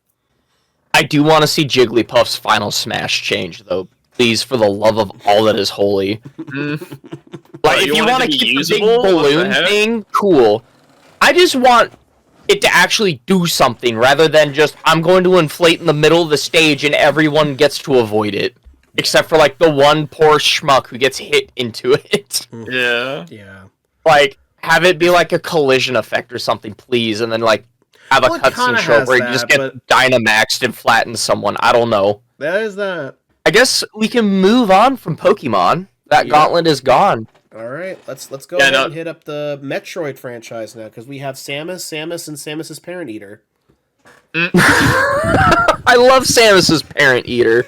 I do want to see Jigglypuff's final Smash change, though. Please, for the love of all that is holy. If you want to keep the big balloon thing, cool. I just want it to actually do something rather than just I'm going to inflate in the middle of the stage and everyone gets to avoid it except for the one poor schmuck who gets hit into it. Yeah. Have it be a collision effect or something, please, and then have a cutscene show where you just get Dynamaxed and flatten someone. I don't know. That is that. I guess we can move on from Pokemon. That gauntlet is gone. All right, let's go ahead and hit up the Metroid franchise now because we have Samus, and Samus's Parent Eater. I love Samus's Parent Eater.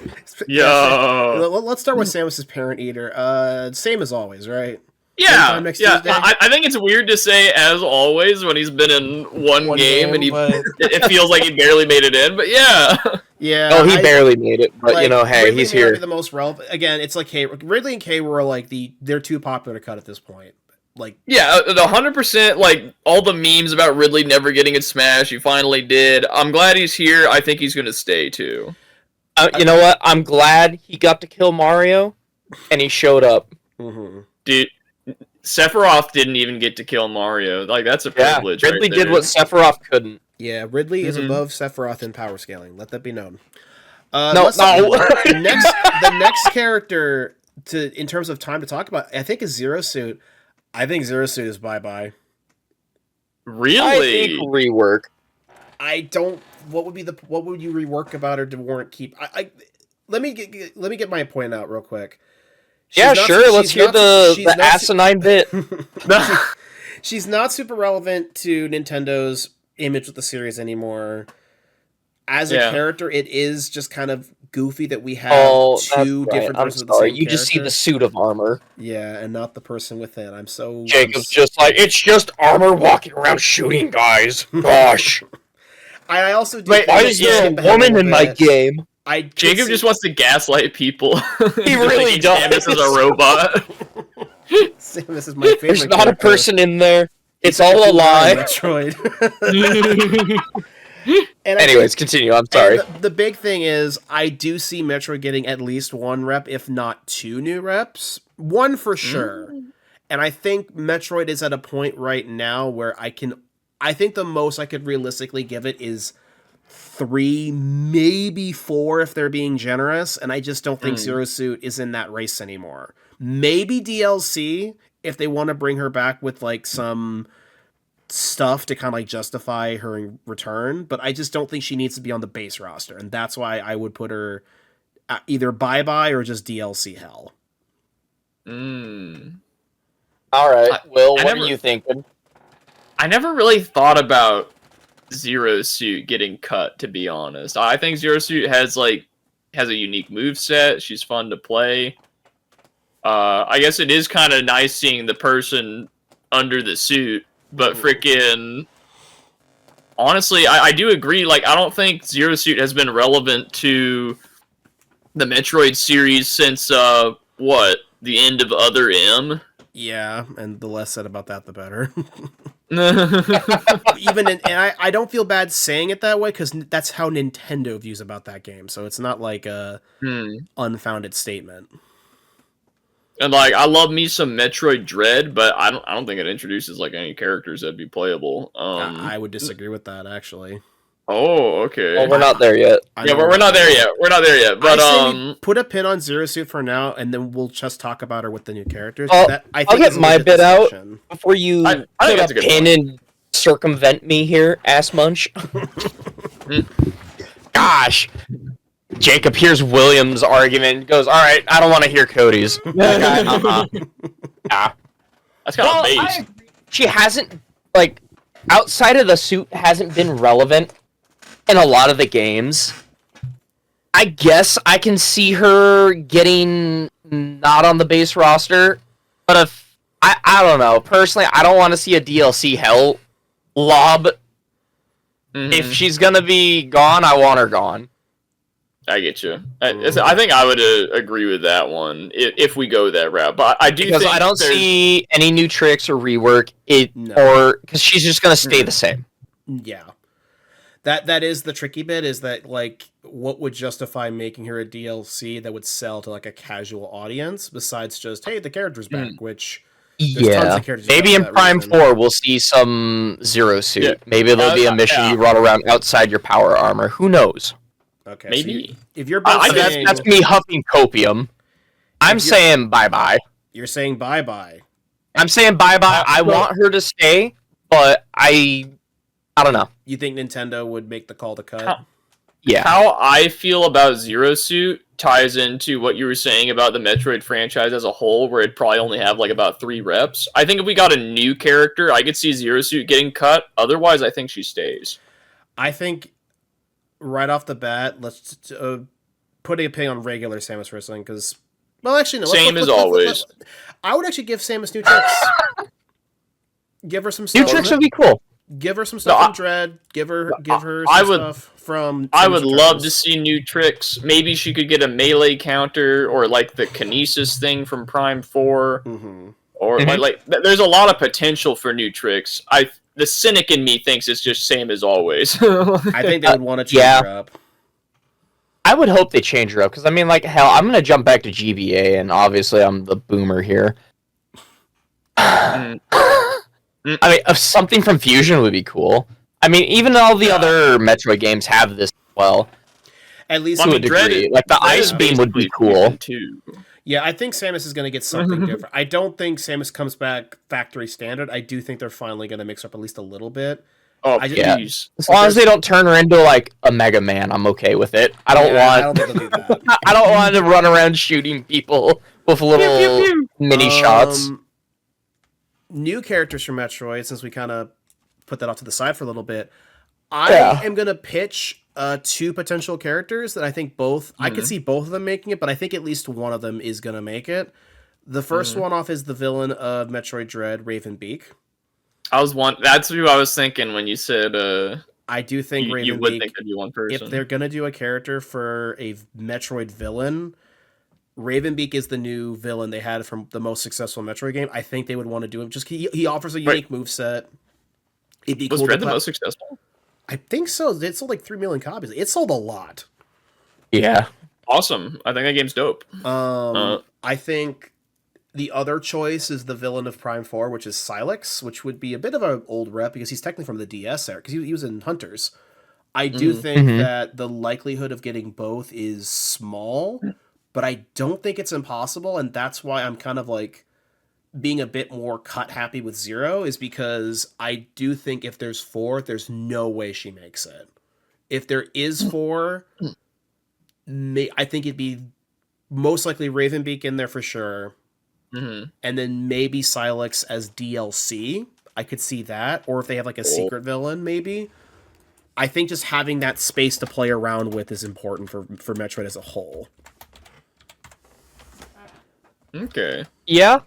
Yo. Let's start with Samus's Parent Eater. Same as always, right? Yeah. I think it's weird to say as always when he's been in one game and it feels like he barely made it in, but yeah. Yeah. Oh, he barely made it, but like, hey, Ridley he's may not here. be the most relevant. Again, it's like Ridley and Kay were like they're too popular to cut at this point. Like, yeah, the 100%, like, all the memes about Ridley never getting it smashed, he finally did. I'm glad he's here. I think he's going to stay, too. You know what? I'm glad he got to kill Mario, and he showed up. mm-hmm. Dude, Sephiroth didn't even get to kill Mario. Like, that's a privilege. Ridley right did what Sephiroth couldn't. Yeah, Ridley is above Sephiroth in power scaling. Let that be known. No. The next character in terms of time to talk about, I think, is Zero Suit. I think Zero Suit is bye-bye. Really? I think rework. I don't. What would you rework about her to warrant keep? Let me get my point out real quick. Sure. Let's hear the asinine bit. She's not super relevant to Nintendo's image with the series anymore. As a character, it is just kind of goofy that we have two different versions of the same character. You just see the suit of armor. Yeah, and not the person within. Jacob's just like, it's just armor walking around shooting guys. Gosh. I also do. Wait, why is there a woman in my game? Jacob just wants to gaslight people. He really does. Samus is a robot. Samus is my favorite. There's not a person in there. It's all a lie. Metroid. Anyways, continue. I'm sorry. The big thing is, I do see Metroid getting at least one rep, if not two new reps. One for sure. And I think Metroid is at a point right now where I think the most I could realistically give it is 3, maybe 4 if they're being generous. And I just don't think Zero Suit is in that race anymore. Maybe DLC if they want to bring her back with like some stuff to kind of like justify her return, but I just don't think she needs to be on the base roster, and that's why I would put her either bye-bye or just DLC hell. All right, Will, what are you thinking? I never really thought about Zero Suit getting cut, to be honest. I think Zero Suit has a unique moveset. She's fun to play. I guess it is kind of nice seeing the person under the suit. But freaking, honestly, I do agree. Like, I don't think Zero Suit has been relevant to the Metroid series since, the end of Other M? Yeah, and the less said about that, the better. And I don't feel bad saying it that way, because that's how Nintendo views about that game, so it's not like a unfounded statement. And like, I love me some Metroid Dread, but I don't think it introduces like any characters that'd be playable. I would disagree with that, actually. Oh, okay. Well, we're not there yet. We're not there yet. We're not there yet. But put a pin on Zero Suit for now, and then we'll just talk about her with the new characters. I'll get my bit out before you put a pin and circumvent me here, ass munch. Gosh. Jacob hears William's argument, goes, all right, I don't want to hear Cody's. Yeah. That's kind of base. She hasn't, like, outside of the suit, hasn't been relevant in a lot of the games. I guess I can see her getting not on the base roster, but if, I don't know, personally, I don't want to see a DLC hell lob. If she's gonna be gone, I want her gone. I get you. I think I would agree with that one if we go that route. But I do think I don't see any new tricks or rework or because she's just gonna stay the same. Yeah, that is the tricky bit. Is that like what would justify making her a DLC that would sell to like a casual audience besides just hey the character's back, which tons of characters maybe in Prime 4 we'll see some Zero Suit. Yeah. Maybe there'll be a mission you run around outside your power armor. Who knows? Okay, maybe so if you're both saying, that's me huffing copium. I'm saying bye-bye. You're saying bye-bye. I'm saying bye-bye. I want her to stay, but I don't know. You think Nintendo would make the call to cut? How I feel about Zero Suit ties into what you were saying about the Metroid franchise as a whole, where it'd probably only have like about 3 reps. I think if we got a new character, I could see Zero Suit getting cut. Otherwise, I think she stays. I think right off the bat, let's put a pin on regular Samus Wrestling, because, well, actually, no. Same as always. I would actually give Samus new tricks. Give her some stuff. New tricks would be cool. Give her some stuff from Dread. Give her some stuff from. I would love to see new tricks. Maybe she could get a melee counter, or like the kinesis thing from Prime 4. Mm-hmm. Or like, there's a lot of potential for new tricks. The cynic in me thinks it's just same as always. I think they would want to change her up. I would hope they change her up, because I mean, like, hell, I'm gonna jump back to GBA, and obviously I'm the boomer here. I mean, something from Fusion would be cool. I mean, even all the other Metroid games have this as well. At least to a degree. Like, the Ice Beam would be cool. Too. Yeah, I think Samus is going to get something different. I don't think Samus comes back factory standard. I do think they're finally going to mix up at least a little bit. Oh, please. As long as they don't turn her into, like, a Mega Man, I'm okay with it. I don't want... I don't think they'll do that. I don't want to run around shooting people with little mini shots. New characters from Metroid, since we kind of put that off to the side for a little bit, I am going to pitch 2 potential characters that I think both... I could see both of them making it, but I think at least one of them is going to make it. The first one off is the villain of Metroid Dread, Ravenbeak. That's who I was thinking when you said... I do think Ravenbeak... You would think that'd be one person. If they're going to do a character for a Metroid villain... Ravenbeak is the new villain they had from the most successful Metroid game. I think they would want to do him. Just he offers a unique moveset. It'd be was cool Dread the most successful? I think so. It sold like 3 million copies. It sold a lot. Yeah. Awesome. I think that game's dope. I think the other choice is the villain of Prime 4, which is Silex, which would be a bit of an old rep because he's technically from the DS era, because he was in Hunters. I do think that the likelihood of getting both is small, but I don't think it's impossible, and that's why I'm kind of like being a bit more cut happy with 0, is because I do think if there's 4, there's no way she makes it. If there is 4, I think it'd be most likely Ravenbeak in there for sure, and then maybe Silex as DLC. I could see that, or if they have like a secret villain, maybe. I think just having that space to play around with is important for Metroid as a whole. Okay. Yeah.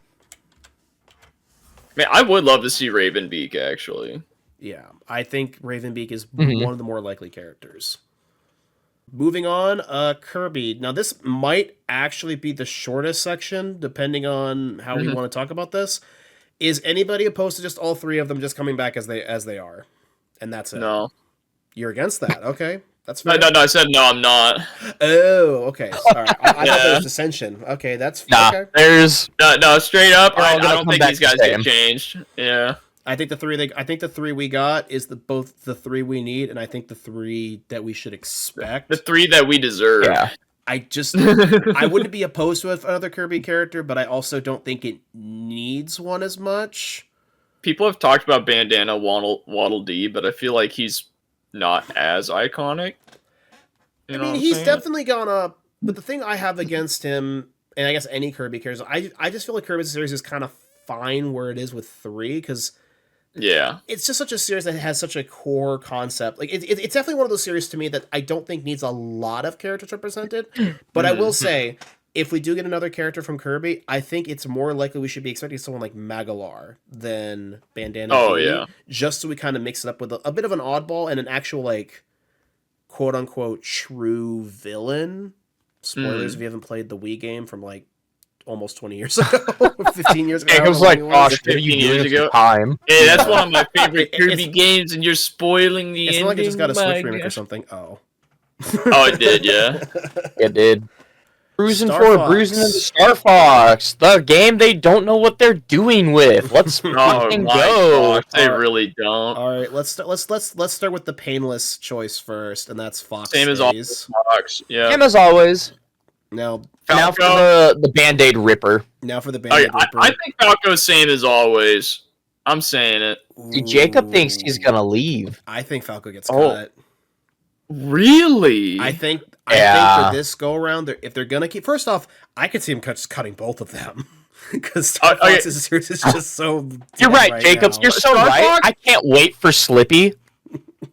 Man, I would love to see Ravenbeak, actually. Yeah, I think Ravenbeak is one of the more likely characters. Moving on, Kirby. Now, this might actually be the shortest section, depending on how we want to talk about this. Is anybody opposed to just all 3 of them just coming back as they are? And that's it. No. You're against that. Okay. That's fair. No, I said no, I'm not. Oh, okay. All right. I thought there was dissension. Okay, that's okay. There's no straight up. I don't think back these guys to get changed. Yeah. I think the 3 we got is both the 3 we need, and I think the 3 that we should expect. The 3 that we deserve. Yeah. I wouldn't be opposed to another Kirby character, but I also don't think it needs one as much. People have talked about Bandana Waddle Dee, but I feel like he's not as iconic. I mean, he's definitely gone up, but the thing I have against him, and I guess any Kirby character, I just feel like Kirby's series is kind of fine where it is with 3, because it's just such a series that has such a core concept. Like it's definitely one of those series to me that I don't think needs a lot of characters represented, but I will say, if we do get another character from Kirby, I think it's more likely we should be expecting someone like Magalar than Bandana Dee, just so we kind of mix it up with a bit of an oddball and an actual, like, quote-unquote true villain. Spoilers if you haven't played the Wii game from, like, almost 20 years ago, 15 years ago. It was like, gosh, 15 years ago. Time. Hey, that's one of my favorite Kirby games, and you're spoiling the ending. It's not like it just got a Switch remake or something. Oh, it did, yeah. It did. Bruising Bruising into Star Fox, the game they don't know what they're doing with. Let's fucking go. Gosh, they really don't. All right, let's start with the painless choice first, and that's Fox. Same as always. Fox, yeah. Same as always. Now for the Band-Aid Ripper. Now for the Band-Aid Ripper. I think Falco's same as always. I'm saying it. See, Jacob thinks he's gonna leave. I think Falco gets cut. Really? I think for this go around, if they're gonna keep, first off, I could see him just cutting both of them because Star Fox's series is just so. You're right, Jacob. You're so right. I can't wait for Slippy.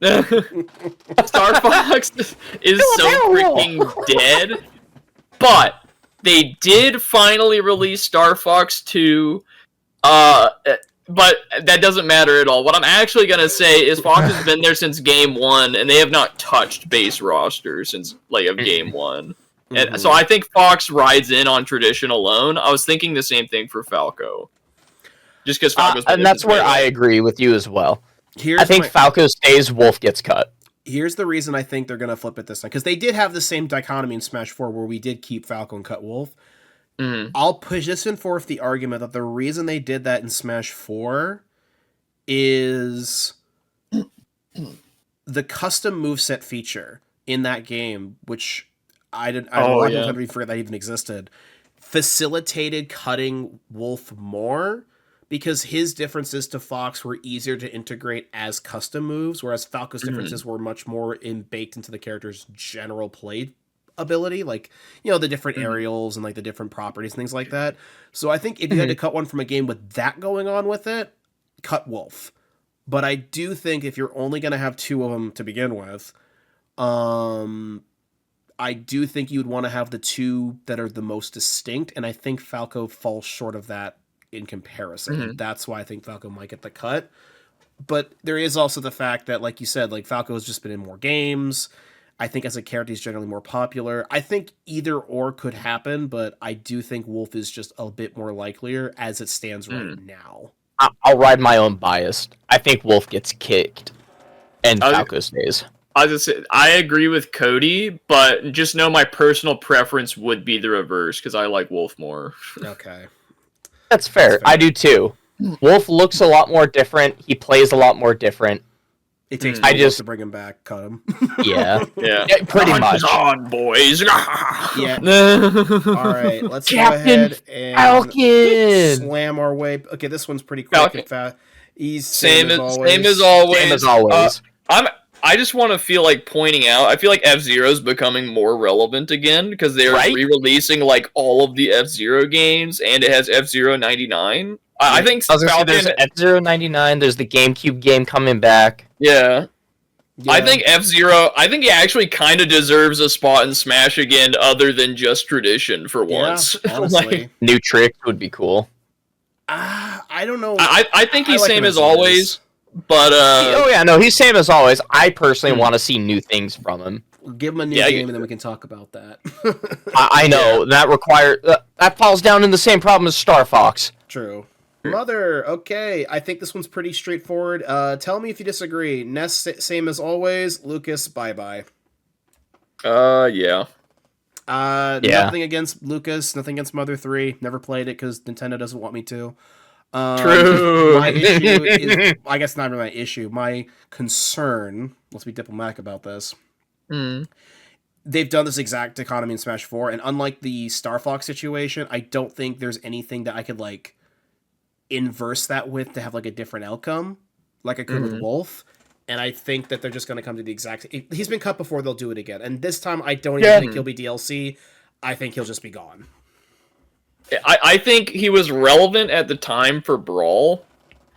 Star Fox is so freaking dead, but they did finally release Star Fox 2. but that doesn't matter at all. What I'm actually gonna say is Fox has been there since game one, and they have not touched base roster since like of game one. And so I think Fox rides in on tradition alone. I was thinking the same thing for Falco, just because Falco's been and there that's since where May. I agree with you as well. Here's I think Falco stays, Wolf gets cut. Here's the reason I think they're gonna flip it this time, because they did have the same dichotomy in Smash 4 where we did keep Falco and cut Wolf. I'll push this and forth the argument that the reason they did that in Smash 4 is the custom moveset feature in that game, which I don't forget that even existed, facilitated cutting Wolf more because his differences to Fox were easier to integrate as custom moves, whereas Falco's differences were much more baked into the character's general play ability, like, you know, the different aerials and like the different properties and things like that. So I think if you had to cut one from a game with that going on with it, cut Wolf. But I do think if you're only going to have two of them to begin with, I do think you'd want to have the two that are the most distinct, and I think Falco falls short of that in comparison. That's why I think Falco might get the cut. But there is also the fact that, like you said, like Falco has just been in more games. I think as a character, he's generally more popular. I think either or could happen, but I do think Wolf is just a bit more likelier as it stands right now. I'll ride my own bias. I think Wolf gets kicked, and Falco stays. I agree with Cody, but just know my personal preference would be the reverse because I like Wolf more. Okay. That's fair. I do too. Wolf looks a lot more different. He plays a lot more different. It takes to bring him back, cut him. Yeah. Yeah, pretty much. On, boys. Yeah. All right, let's Captain go ahead and Falcon! slam our way. Okay, this one's pretty quick and fast. He's Same as always. Same as always. I just want to feel like pointing out, I feel like F-Zero is becoming more relevant again because they're re-releasing like all of the F-Zero games, and it has F-Zero 99. I think Falcon, there's F-Zero 99, there's the GameCube game coming back. Yeah. I think F-Zero, I think he actually kind of deserves a spot in Smash again other than just tradition for once. Honestly. New tricks would be cool. I don't know. I think he's same as always. But he's same as always. I personally want to see new things from him. Give him a new game, and then we can talk about that. I know that falls down in the same problem as Star Fox. True. Mother. Okay, I think this one's pretty straightforward. Tell me if you disagree. Ness, same as always. Lucas, bye. Yeah. Nothing against Lucas. Nothing against Mother 3. Never played it because Nintendo doesn't want me to. True. My issue is, I guess not really my issue. My concern, let's be diplomatic about this. They've done this exact economy in Smash 4, and unlike the Star Fox situation, I don't think there's anything that I could, like, inverse that with to have, like, a different outcome, like I could with Wolf. And I think that they're just going to come to the exact... He's been cut before, they'll do it again. And this time, I don't even think he'll be DLC. I think he'll just be gone. I think he was relevant at the time for Brawl.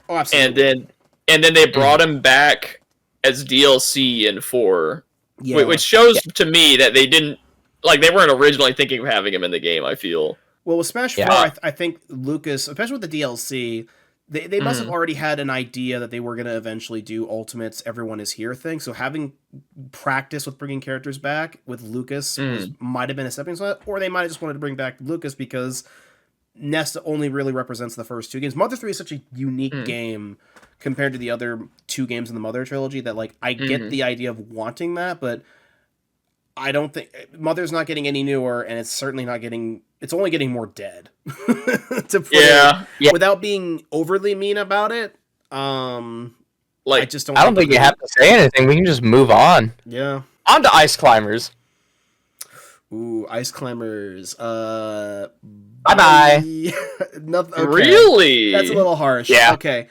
Oh, absolutely. And then they brought him back as DLC in 4. Yeah. Which shows to me that they didn't... Like, they weren't originally thinking of having him in the game, I feel. Well, with Smash 4, I think Lucas, especially with the DLC... They must have already had an idea that they were going to eventually do Ultimate's Everyone Is Here thing. So having practice with bringing characters back with Lucas might have been a stepping stone. Or they might have just wanted to bring back Lucas because Nest only really represents the first two games. Mother 3 is such a unique game compared to the other two games in the Mother trilogy that, like, I get the idea of wanting that, but I don't think... Mother's not getting any newer, and it's certainly not getting... It's only getting more dead. To put it, without being overly mean about it. Like, I just don't. I don't think you have to say anything. We can just move on. Yeah. On to Ice Climbers. Ooh, Ice Climbers. Bye. Okay. Really? That's a little harsh. Yeah. Okay.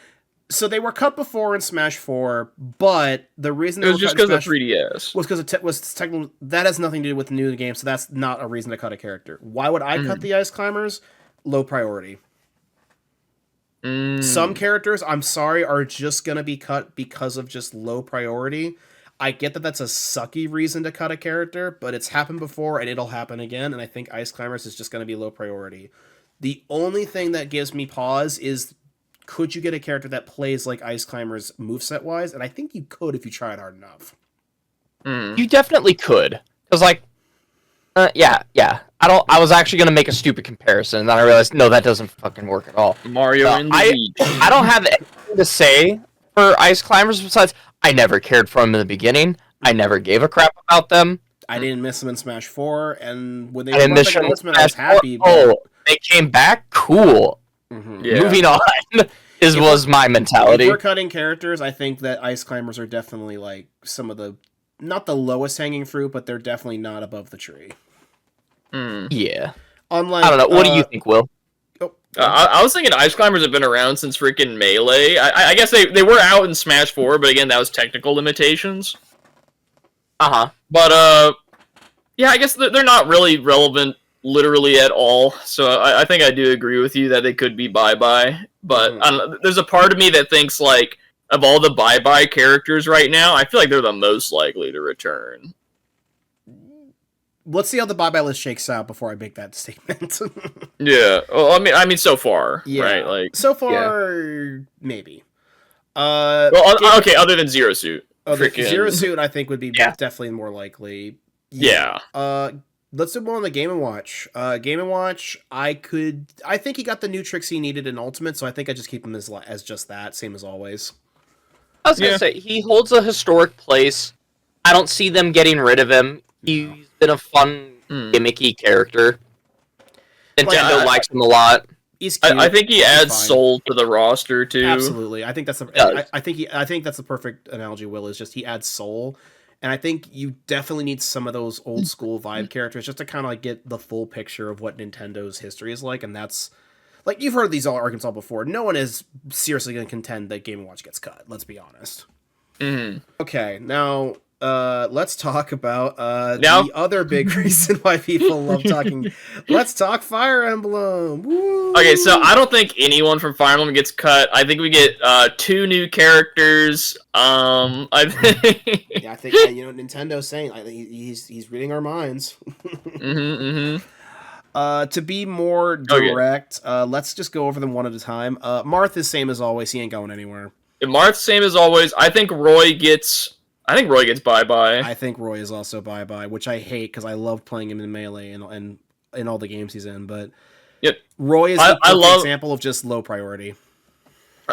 So they were cut before in Smash 4, but the reason it was just because of 3DS was because it was technically that has nothing to do with the new game, so that's not a reason to cut a character. Why would I cut the Ice Climbers? Low priority. Some characters, I'm sorry, are just gonna be cut because of just low priority. I get that that's a sucky reason to cut a character, but it's happened before and it'll happen again, and I think Ice Climbers is just gonna be low priority. The only thing that gives me pause is could you get a character that plays like Ice Climbers moveset wise? And I think you could if you tried hard enough. You definitely could, because like, yeah. I was actually gonna make a stupid comparison, and then I realized no, that doesn't fucking work at all. Mario and Luigi. I don't have anything to say for Ice Climbers besides I never cared for them in the beginning. I never gave a crap about them. I didn't miss them in Smash 4, and when they I didn't brought miss back them in Ultimate, I was Smash happy. 4. Oh, they came back? Cool. Yeah. Moving on was my If mentality. we're cutting characters, I think that Ice Climbers are definitely like some of the, not the lowest hanging fruit, but they're definitely not above the tree. Yeah. Unlike, I don't know. What do you think, Will? I was thinking Ice Climbers have been around since freaking Melee. I guess they were out in Smash 4, but again, that was technical limitations. But, yeah, I guess they're not really relevant literally at all. So I think I do agree with you that they could be bye-bye. But I don't know, there's a part of me that thinks, like, of all the bye-bye characters right now, I feel like they're the most likely to return. Let's see how the bye-bye list shakes out before I make that statement. Yeah. Well, I mean, so far, right? Like, so far, maybe. Well, okay, other than Zero Suit. Zero Suit, I think, would be definitely more likely. Yeah. Let's do more on the Game & Watch. Game & Watch, I think he got the new tricks he needed in Ultimate, so I think I just keep him as just that, same as always. I was gonna say, he holds a historic place. I don't see them getting rid of him. He's been a fun, gimmicky character. Nintendo likes him a lot. He's cute. I think he adds soul to the roster too. Absolutely, I think that's I think that's the perfect analogy. Will is just he adds soul, and I think you definitely need some of those old school vibe characters just to kind of like get the full picture of what Nintendo's history is like, and that's like you've heard these arguments all before. No one is seriously going to contend that Game & Watch gets cut. Let's be honest. Okay, now. Let's talk about the other big reason why people love talking. Let's talk Fire Emblem. Woo! Okay, so I don't think anyone from Fire Emblem gets cut. I think we get 2 new characters. I think. Yeah, I think Nintendo's saying he's reading our minds. To be more direct, let's just go over them one at a time. Marth is same as always. He ain't going anywhere. Marth's same as always. I think Roy gets bye-bye. I think Roy is also bye-bye, which I hate because I love playing him in Melee and in all the games he's in. But Roy is a perfect example of just low priority.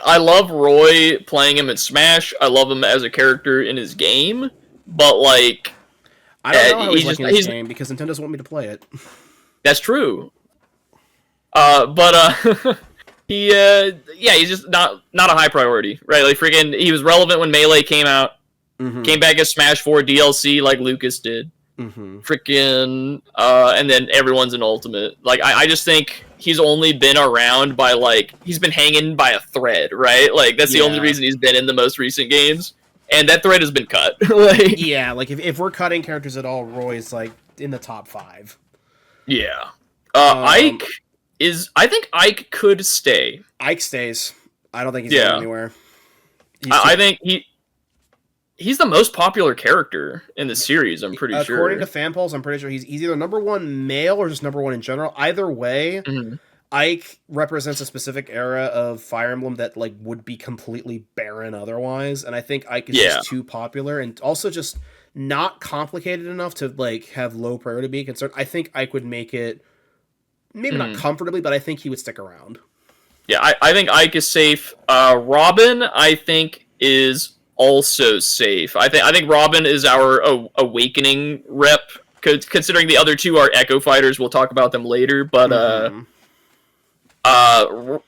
I love Roy playing him in Smash. I love him as a character in his game. But, like... I don't know how he's liking his game because Nintendo doesn't want me to play it. That's true. He's just not a high priority, right? Like, freaking, he was relevant when Melee came out. Came back as Smash 4 DLC like Lucas did. Freaking, and then everyone's in Ultimate. Like, I just think he's only been around by, like, he's been hanging by a thread, right? Like, that's the only reason he's been in the most recent games. And that thread has been cut. Like, like, if we're cutting characters at all, Roy's, like, in the top 5. Yeah. Ike is... I think Ike could stay. Ike stays. I don't think he's going anywhere. I think he's the most popular character in the series, I'm pretty sure. According to fan polls, I'm pretty sure he's either number 1 male or just number 1 in general. Either way, Ike represents a specific era of Fire Emblem that like would be completely barren otherwise, and I think Ike is just too popular and also just not complicated enough to like have low priority be concerned. I think Ike would make it maybe not comfortably, but I think he would stick around. Yeah, I think Ike is safe. Robin, I think, is also safe. I think Robin is our Awakening rep, considering the other 2 are Echo Fighters. We'll talk about them later, but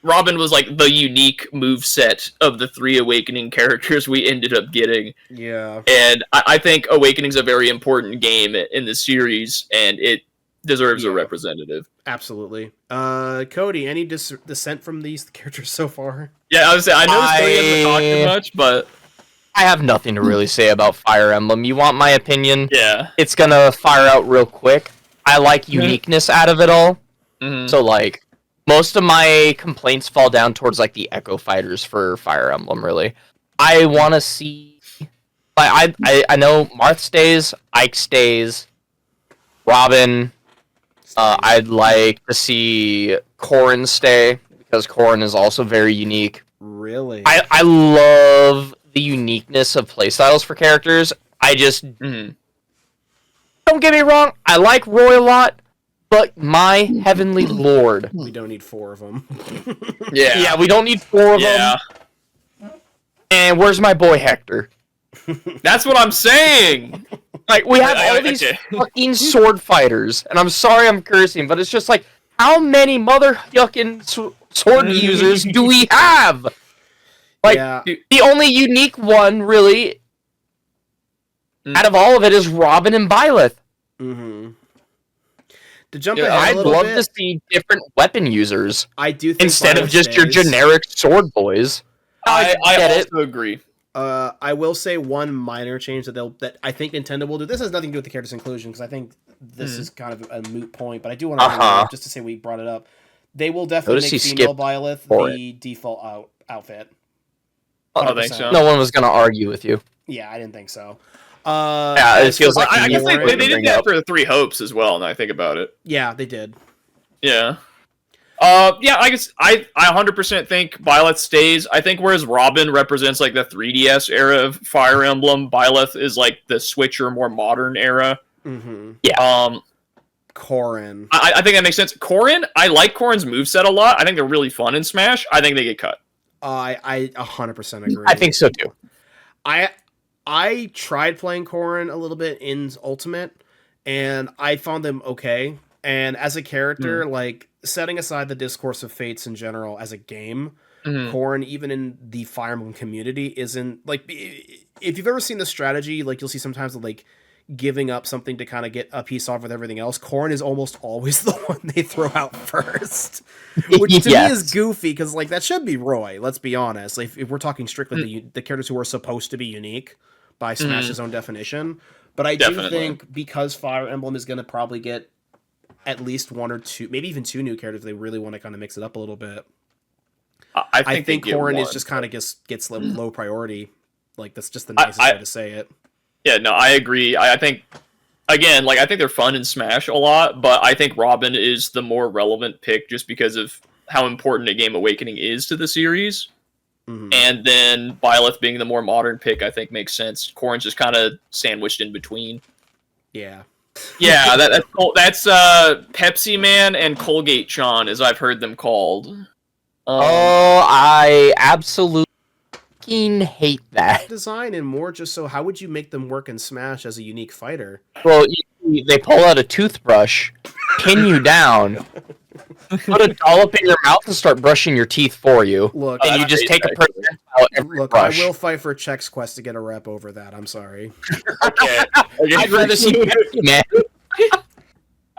Robin was like the unique moveset of the 3 Awakening characters we ended up getting. Yeah. And I think Awakening's a very important game in the series, and it deserves a representative. Absolutely. Cody, any dissent from these characters so far? Yeah, I was saying, I know this Cody hasn't talked too much, but... I have nothing to really say about Fire Emblem. You want my opinion? Yeah. It's gonna fire out real quick. I like uniqueness out of it all. So, like, most of my complaints fall down towards, like, the Echo Fighters for Fire Emblem, really. I want to see... I know Marth stays, Ike stays, Robin... I'd like to see Corrin stay, because Corrin is also very unique. Really? I love the uniqueness of playstyles for characters. I just don't get me wrong. I like Roy a lot, but my heavenly lord, We don't need 4 of them. yeah, we don't need 4 of them. And where's my boy Hector? That's what I'm saying. Like, we have all these fucking sword fighters, and I'm sorry I'm cursing, but it's just like, how many mother yucking sword users do we have? Like, the only unique one, really, out of all of it, is Robin and Byleth. Mm-hmm. To jump ahead I'd a little love bit, to see different weapon users I do think instead of Byleth just your stays. generic sword boys. I get it. also agree. I will say one minor change that I think Nintendo will do. This has nothing to do with the character's inclusion because I think this is kind of a moot point, but I do want to bring it up just to say we brought it up. They will definitely make female Byleth the default outfit. I think so. No one was going to argue with you. Yeah, I didn't think so. Yeah, it feels like I guess they did that up. for the 3 Hopes as well. Now I think about it. Yeah, they did. Yeah. Yeah, I guess I 100% think Byleth stays. I think whereas Robin represents like the 3DS era of Fire Emblem, Byleth is like the Switcher, more modern era. Mm-hmm. Yeah. Corrin. I think that makes sense. Corrin, I like Corrin's moveset a lot. I think they're really fun in Smash. I think they get cut. I 100% agree. I think so too. I tried playing Corrin a little bit in Ultimate, and I found them okay. And as a character, like, setting aside the discourse of Fates in general as a game, Corrin, even in the Fire Emblem community, isn't, like, if you've ever seen the strategy, like, you'll see sometimes, like, giving up something to kind of get a piece off with everything else, Corrin is almost always the one they throw out first. Which to me is goofy, because, like, that should be Roy, let's be honest. Like, if we're talking strictly the characters who are supposed to be unique by Smash's own definition. But I do think because Fire Emblem is going to probably get at least 1 or 2, maybe even 2 new characters, they really want to kind of mix it up a little bit. I think Corrin is just kind of gets low priority. Like, that's just the nicest way to say it. Yeah, no, I agree. I think, again, like, I think they're fun in Smash a lot, but I think Robin is the more relevant pick just because of how important a Game Awakening is to the series. And then Byleth being the more modern pick, I think makes sense. Corrin's just kind of sandwiched in between. Yeah. Yeah, that's cool. That's Pepsi Man and Colgate Chan, as I've heard them called. I absolutely hate that. Design and more just so how would you make them work in Smash as a unique fighter? Well, they pull out a toothbrush, pin you down, put a dollop in your mouth and start brushing your teeth for you. Look, and you just take a percentile every brush. I will fight for Chex Quest to get a rep over that. I'm sorry. Okay. I'd rather see Pepsi, man.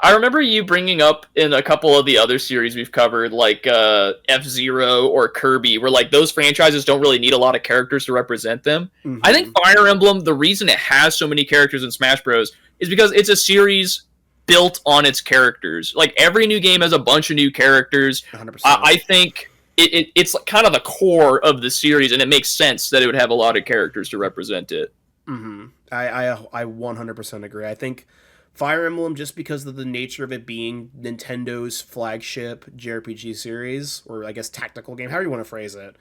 I remember you bringing up in a couple of the other series we've covered, like F-Zero or Kirby, where like those franchises don't really need a lot of characters to represent them. I think Fire Emblem, the reason it has so many characters in Smash Bros. Is because it's a series built on its characters. Like, every new game has a bunch of new characters. 100%. I think it's kind of the core of the series, and it makes sense that it would have a lot of characters to represent it. I 100% agree. I think Fire Emblem, just because of the nature of it being Nintendo's flagship JRPG series, or I guess tactical game, however you want to phrase it,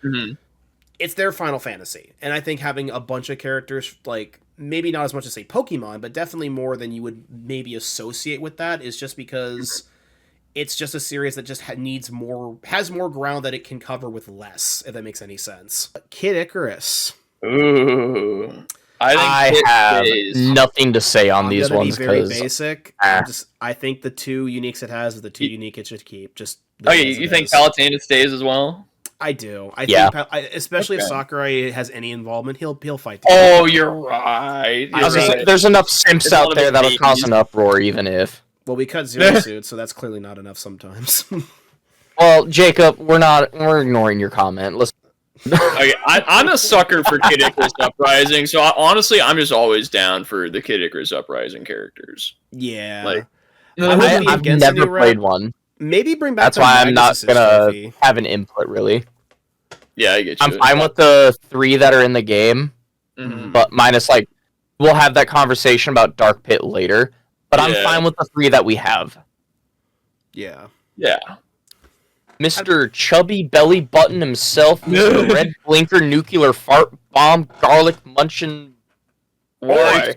it's their Final Fantasy. And I think having a bunch of characters, like, maybe not as much as, say, Pokemon, but definitely more than you would maybe associate with that, is just because it's just a series that just has more ground that it can cover with less, if that makes any sense. Kid Icarus. Ooh. I have nothing to say on these ones because very basic. I think the 2 uniques it has are the 2 unique it should keep. Just you think Palutena stays as well? I do. I think, especially if Sakurai has any involvement, he'll fight. Oh, you're right. There's enough simps out there that'll cause an uproar, even if. Well, we cut Zero Suit, so that's clearly not enough sometimes. Well, Jacob, we're ignoring your comment. Listen. Okay, I'm a sucker for Kid Icarus Uprising, so honestly, I'm just always down for the Kid Icarus Uprising characters. Yeah. Like, I've never played one. Maybe bring back. That's why I'm not gonna have an input, really. Yeah, I get you. I'm fine with the 3 that are in the game, but minus, like, we'll have that conversation about Dark Pit later. But I'm fine with the 3 that we have. Yeah. Yeah. Mr. Chubby Belly Button himself, Mr. Red Blinker Nuclear Fart Bomb Garlic Munchin. Why?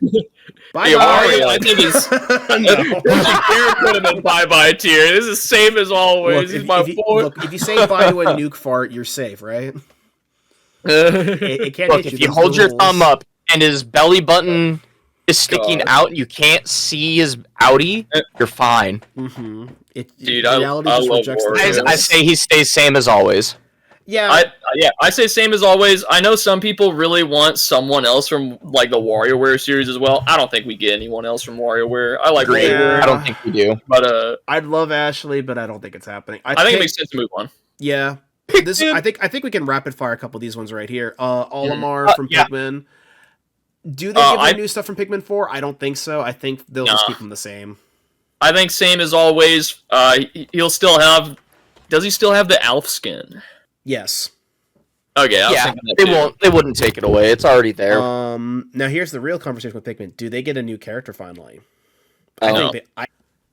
Bye Hey, bye. Mario, I think he's. No. Can't put him in bye-bye tier. This is the same as always. He's my boy. Look, if you say bye to a nuke fart, you're safe, right? It can't Look, hit if you. you Them's hold the your rules. thumb up and his belly button is sticking God. out and you can't see his outie, you're fine. Mm-hmm. Dude, I reality just love rejects the Wario. rules. I say he stays same as always. Yeah. I say same as always. I know some people really want someone else from like the WarioWare series as well. I don't think we get anyone else from WarioWare. I like Agreed. WarioWare, I don't think we do. but I'd love Ashley, but I don't think it's happening. I think it makes sense to move on. Yeah. This I think we can rapid fire a couple of these ones right here. Olimar from yeah. Pikmin. Do they give them new stuff from Pikmin 4? I don't think so. I think they'll just keep them the same. I think same as always. He'll still have. Does he still have the Alf skin? Yes. Okay, I was Yeah, thinking that they too. won't. They wouldn't take it away. It's already there. Now here's the real conversation with Pikmin. Do they get a new character finally? Oh. I think they.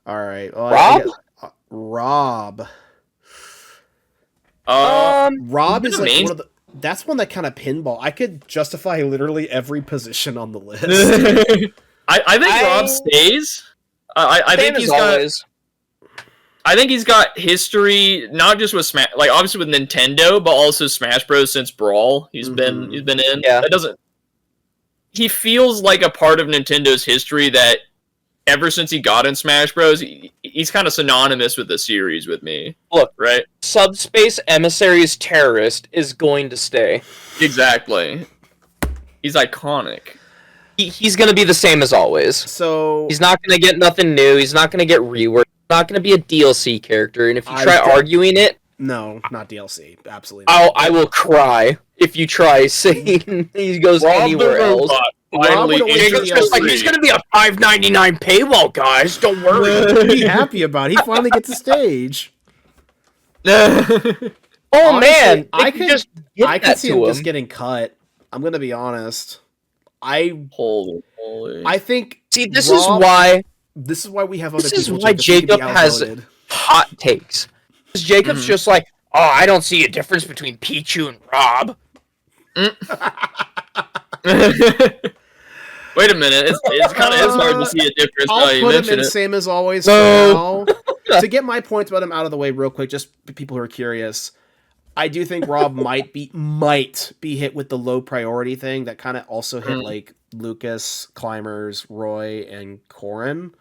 All right. Well, Rob? Rob. Rob is the like main- one of the. That's one that kind of pinball. I could justify literally every position on the list. I think Rob stays. I think he's got. I think he's got history, not just with Smash, like obviously with Nintendo, but also Smash Bros. Since Brawl. He's been in. Yeah. That doesn't. He feels like a part of Nintendo's history that ever since he got in Smash Bros, he's kind of synonymous with the series with me. Look, right? Subspace Emissaries Terrorist is going to stay. Exactly. He's iconic. He's going to be the same as always. So He's not going to get nothing new. He's not going to get reworked. He's not going to be a DLC character. And if you try arguing it, no, not DLC. Absolutely. Not. I will cry if you try saying he goes Rob anywhere the else. Robot Rob finally would always enters be the just like, league. He's going to be a $5.99 paywall, guys. Don't worry. Be happy about it. He finally gets a stage. Oh Honestly, man, I I could- could just get I that could see to him him. just getting cut. I'm gonna be honest. Holy. I think See, this Rob- is why this is why we have other This people. is why so he can be Jacob has- outvoted. hot takes. 'Cause Jacob's just like, oh, I don't see a difference between Pichu and Rob. Wait a minute. It's kind of hard to see a difference now I'll you put him mention in it. same as always No. for now. To get my points about him out of the way real quick, just for people who are curious. I do think Rob might be hit with the low priority thing that kind of also hit like Lucas, Climbers, Roy, and Corrin.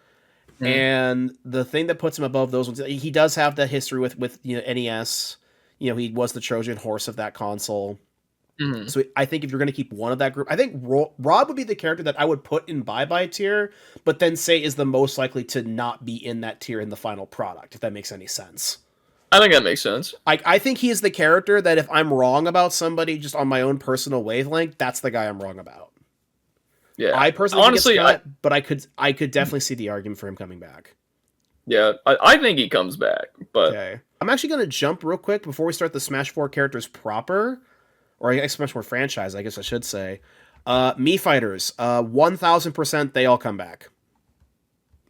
And the thing that puts him above those ones, he does have that history with NES. He was the Trojan horse of that console. So I think if you're going to keep one of that group, I think Rob would be the character that I would put in bye-bye tier, but then say is the most likely to not be in that tier in the final product, if that makes any sense. I think that makes sense. I think he is the character that if I'm wrong about somebody just on my own personal wavelength, that's the guy I'm wrong about. Yeah. I personally honestly, think it's cut, but I could definitely see the argument for him coming back. I think he comes back, but Okay. I'm actually going to jump real quick before we start the Smash 4 characters proper, or I guess Smash 4 franchise, I guess I should say. Mii Fighters, 1000% they all come back.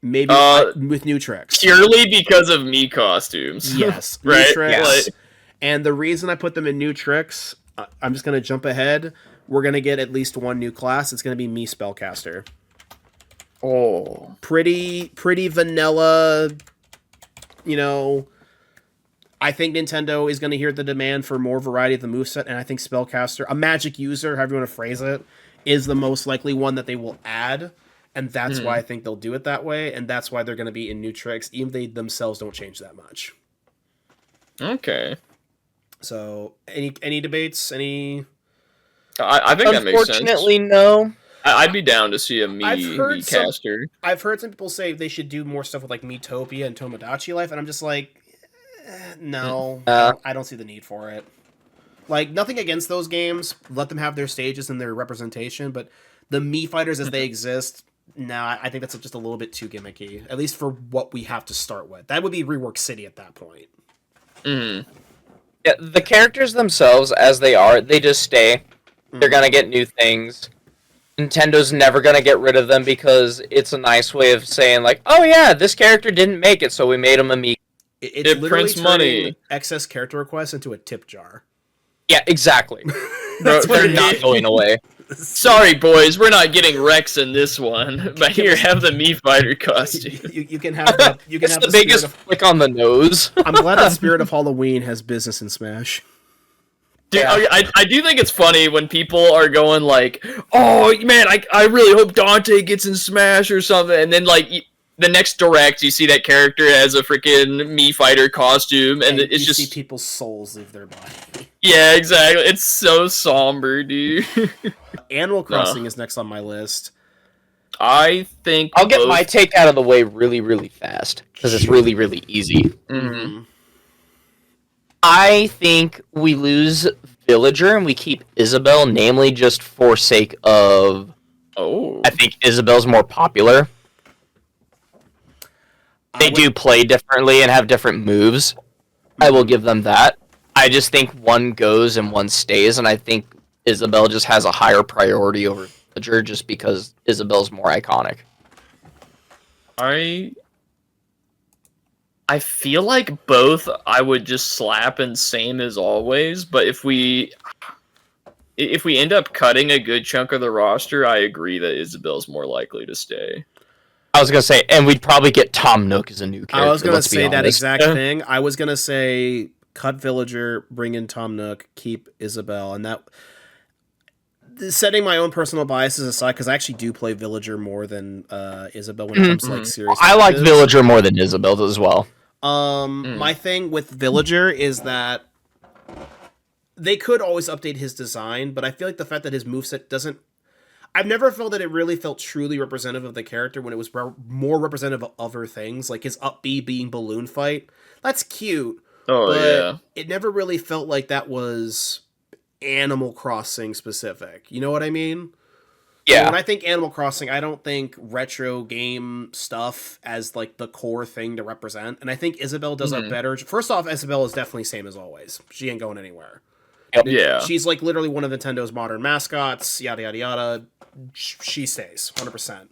Maybe with new tricks. purely because of me costumes. Yes, right. new tricks. Like, And the reason I put them in new tricks, I'm just going to jump ahead. We're going to get at least one new class. It's going to be Mii Spellcaster. oh, Pretty vanilla, I think Nintendo is going to hear the demand for more variety of the moveset, and I think Spellcaster, a magic user, however you want to phrase it, is the most likely one that they will add, and that's why I think they'll do it that way, and that's why they're going to be in new tricks, even if they themselves don't change that much. okay. So, any debates? Any? I think that makes sense. Unfortunately, no. I'd be down to see a I've heard me caster. I've heard some people say they should do more stuff with like Miitopia and Tomodachi Life, and I'm just like, no, I don't see the need for it. Like, nothing against those games. Let them have their stages and their representation, but the Mii Fighters as they exist, I think that's just a little bit too gimmicky. At least for what we have to start with. That would be Rework City at that point. Yeah, the characters themselves, as they are, they just stay. They're gonna get new things. Nintendo's never gonna get rid of them because it's a nice way of saying, like, oh yeah, this character didn't make it, so we made him a Mii. It's It literally prints turning money. excess character requests into a tip jar. Yeah, exactly. That's what They're it not is. going away. Sorry, boys, we're not getting Rex in this one. But here, have the Mii Fighter costume. You can have the It's the biggest flick on the nose. I'm glad that Spirit of Halloween has business in Smash. Dude, Yeah. I do think it's funny when people are going like, "Oh man, I really hope Dante gets in Smash or something," and then like the next direct, you see that character as a freaking Mii Fighter costume, and it's you just see people's souls leave their body. yeah, exactly. It's so somber, dude. Animal Crossing is next on my list. I think I'll get both- my take out of the way really, really fast because it's really, really easy. Mhm. I think we lose Villager and we keep Isabelle, namely just for sake of Oh, I think Isabelle's more popular. They do play differently and have different moves. I will give them that. I just think one goes and one stays, and I think Isabelle just has a higher priority over Villager just because Isabelle's more iconic. I feel like both I would just slap and same as always, but if we end up cutting a good chunk of the roster, I agree that Isabelle's more likely to stay. I was gonna say, and we'd probably get Tom Nook as a new character. I was gonna let's be say that honest. exact thing. I was gonna say cut Villager, bring in Tom Nook, keep Isabelle, and that. Setting my own personal biases aside, because I actually do play Villager more than Isabelle when it comes to like serious. I like matches. Villager more than Isabelle as well. My thing with Villager is that they could always update his design, but I feel like the fact that his moveset doesn't. I've never felt that it really felt truly representative of the character when it was more representative of other things, like his up B being balloon fight. That's cute. Oh but yeah. it never really felt like that was Animal Crossing specific. You know what I mean? Yeah. When I think Animal Crossing, I don't think retro game stuff as like the core thing to represent. And I think Isabelle does a better. First off, Isabelle is definitely same as always. She ain't going anywhere. Yeah. She's like literally one of Nintendo's modern mascots. Yada yada yada. She stays 100%.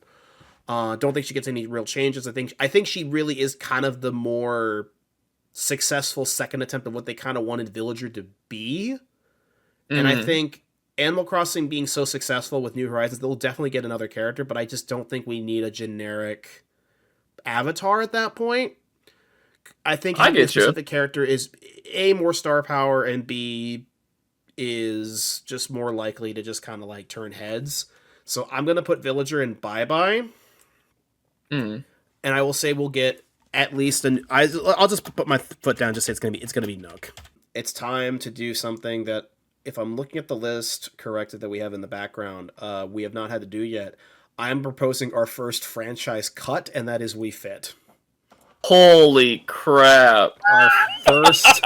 Don't think she gets any real changes. I think she really is kind of the more successful second attempt of what they kind of wanted Villager to be. And I think Animal Crossing being so successful with New Horizons, they'll definitely get another character, but I just don't think we need a generic avatar at that point. I think having a specific character is A, more star power, and B, is just more likely to just kind of like turn heads. So I'm going to put Villager in bye-bye. And I will say we'll get at least I'll just put my foot down and just say it's going to be Nook. It's time to do something that, if I'm looking at the list corrected that we have in the background, we have not had to do yet. I'm proposing our first franchise cut, and that is Wii Fit. Holy crap! Our first,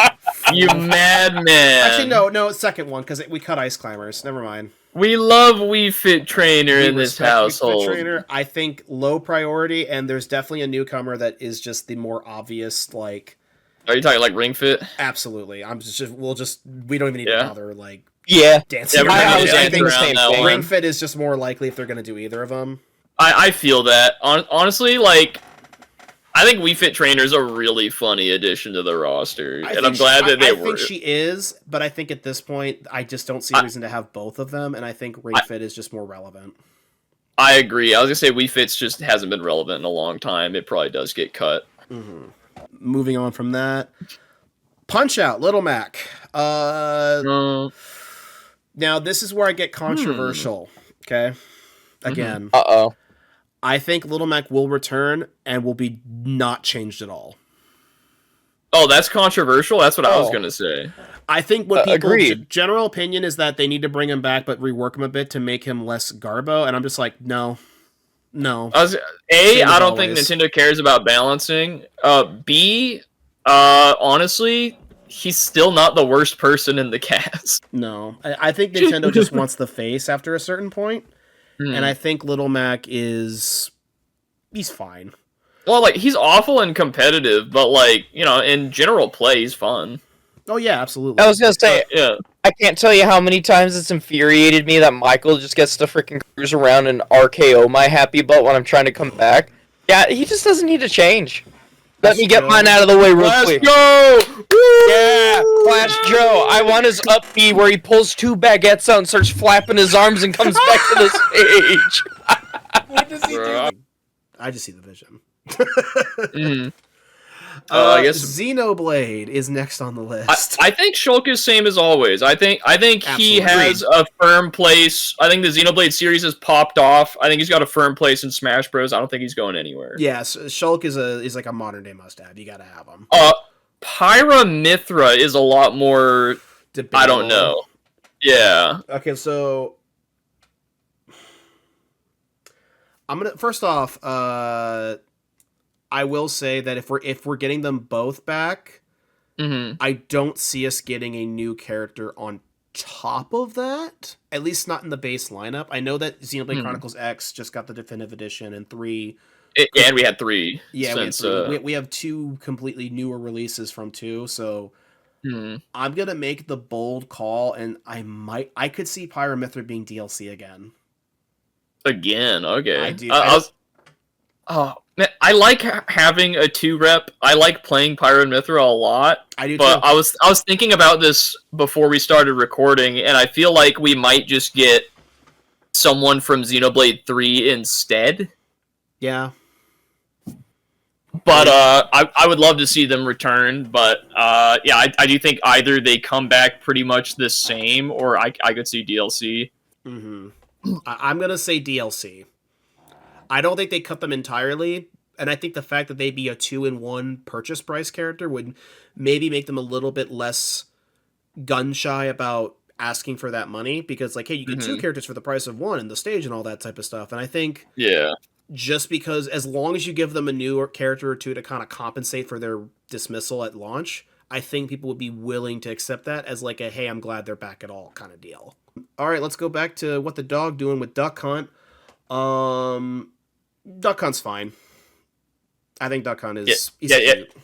You madman! actually no, second one because we cut Ice Climbers. Never mind. We love Wii Fit Trainer We in this respect Wii Fit household. Trainer. I think low priority, and there's definitely a newcomer that is just the more obvious. Like, Are you talking like Ring Fit? absolutely, we don't even need to bother like Yeah. dancing. Yeah, I was Yeah, thinking the around same that thing. one. Ring Fit is just more likely if they're going to do either of them. I feel that. Honestly, like, I think Wii Fit Trainer's a really funny addition to the roster, and I'm glad that they were. I think she is, but I think at this point, I just don't see a reason to have both of them, and I think Ring Fit is just more relevant. I agree. I was gonna say Wii Fit's just hasn't been relevant in a long time. It probably does get cut. Moving on from that, Punch Out, Little Mac. Now this is where I get controversial. Okay, again, Uh-oh. I think Little Mac will return and will be not changed at all. Oh, that's controversial. That's what I was Oh. gonna say. I think what people agreed. general opinion is that they need to bring him back, but rework him a bit to make him less Garbo. And I'm just like, no. I Same as don't think always. Nintendo cares about balancing. B, honestly, he's still not the worst person in the cast. No, I think Nintendo just wants the face after a certain point, and I think Little Mac he's fine. Well, like, he's awful and competitive, but, like, you know, in general play, he's fun. Oh yeah, absolutely. I was gonna say, Yeah. I can't tell you how many times it's infuriated me that Michael just gets to freaking cruise around and RKO my happy butt when I'm trying to come back. Yeah, he just doesn't need to change. Let me get mine out of the way real quick. Go! Yeah, Flash Joe. I want his up B where he pulls 2 baguettes out and starts flapping his arms and comes back to the stage. What does he do? I just see the vision. I guess Xenoblade is next on the list. I think Shulk is same as always. I think he has a firm place. I think the Xenoblade series has popped off. I think he's got a firm place in Smash Bros. I don't think he's going anywhere. Yes, Shulk is like a modern day must have. You gotta have him. Pyra Mithra is a lot more debatable. I don't know. Yeah. Okay, so I'm gonna first off, I will say that if we're getting them both back, I don't see us getting a new character on top of that. At least not in the base lineup. I know that Xenoblade Chronicles X just got the definitive edition, and 3. And we had 3. Yeah, since, we have 2 completely newer releases from 2. So I'm gonna make the bold call, and I could see Pyra Mithra being DLC again. Again, okay. I do. Man, I like having a 2 rep. I like playing Pyra Mithra a lot. I do but too. I was thinking about this before we started recording, and I feel like we might just get someone from Xenoblade 3 instead. Yeah. But I would love to see them return. But yeah, I do think either they come back pretty much the same, or I could see DLC. I'm gonna say DLC. I don't think they cut them entirely, and I think the fact that they'd be a 2-in-1 purchase price character would maybe make them a little bit less gun shy about asking for that money, because like, hey, you get 2 characters for the price of 1 and the stage and all that type of stuff. And I think just because as long as you give them a new character or 2 to kind of compensate for their dismissal at launch, I think people would be willing to accept that as like a, hey, I'm glad they're back at all kind of deal. All right, let's go back to what the dog doing with Duck Hunt. Duck Hunt's fine. I think Duck Hunt is cute.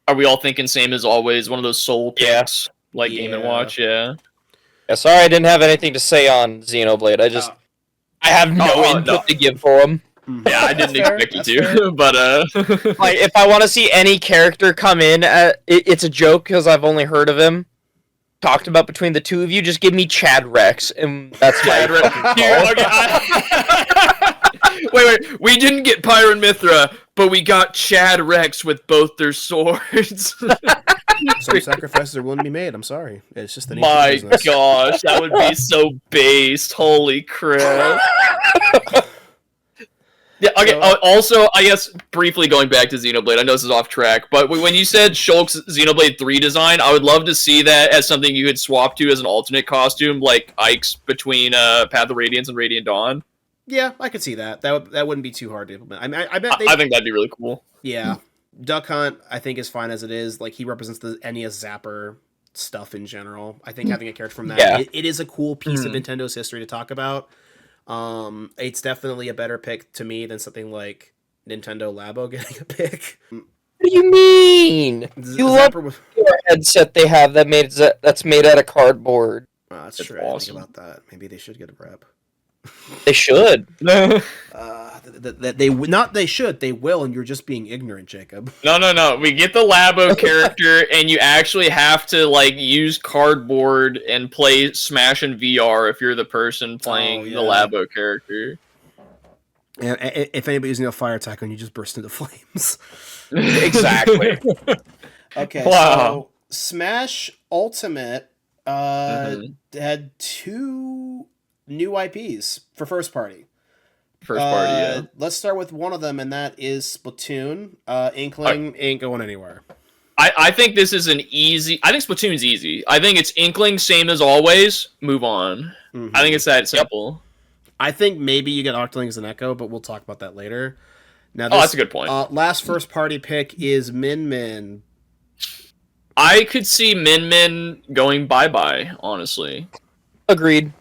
Are we all thinking same as always? One of those soul picks, like Game & Watch, Yeah, sorry I didn't have anything to say on Xenoblade. I have no input to give for him. Yeah, I didn't expect you to, but like, if I want to see any character come in, it's a joke because I've only heard of him talked about between the 2 of you. Just give me Chad Rex, and that's my Wait, we didn't get Pyra Mithra, but we got Chad Rex with both their swords. Some sacrifices are willing to be made. I'm sorry. It's just the nature My of business. gosh, that would be so based. Holy crap. Yeah, okay, also, I guess, briefly going back to Xenoblade, I know this is off track, but when you said Shulk's Xenoblade 3 design, I would love to see that as something you could swap to as an alternate costume, like Ike's between Path of Radiance and Radiant Dawn. Yeah, I could see that. That wouldn't be too hard to implement. I bet I think that'd be really cool. Yeah. Duck Hunt, I think, is fine as it is. Like, he represents the NES Zapper stuff in general. I think having a character from that, it is a cool piece of Nintendo's history to talk about. It's definitely a better pick to me than something like Nintendo Labo getting a pick. What do you mean? You love the headset they have that's made out of cardboard. That's true. Awesome. I didn't think about that. Maybe they should get a rep. They should. They should. They will, and you're just being ignorant, Jacob. No. We get the Labo character, and you actually have to like use cardboard and play Smash in VR if you're the person playing the Labo character. And if anybody's using a fire attack on you, just burst into flames. Exactly. Okay. Wow. So Smash Ultimate had 2 new IPs for first party. Let's start with one of them, and that is Splatoon. Inkling ain't going anywhere. I think this is an easy... I think Splatoon's easy. I think it's Inkling, same as always, move on. I think it's that simple. I think maybe you get Octoling as an Echo, but we'll talk about that later. Now, that's a good point. Last first party pick is Min Min. I could see Min Min going bye-bye, honestly. Agreed.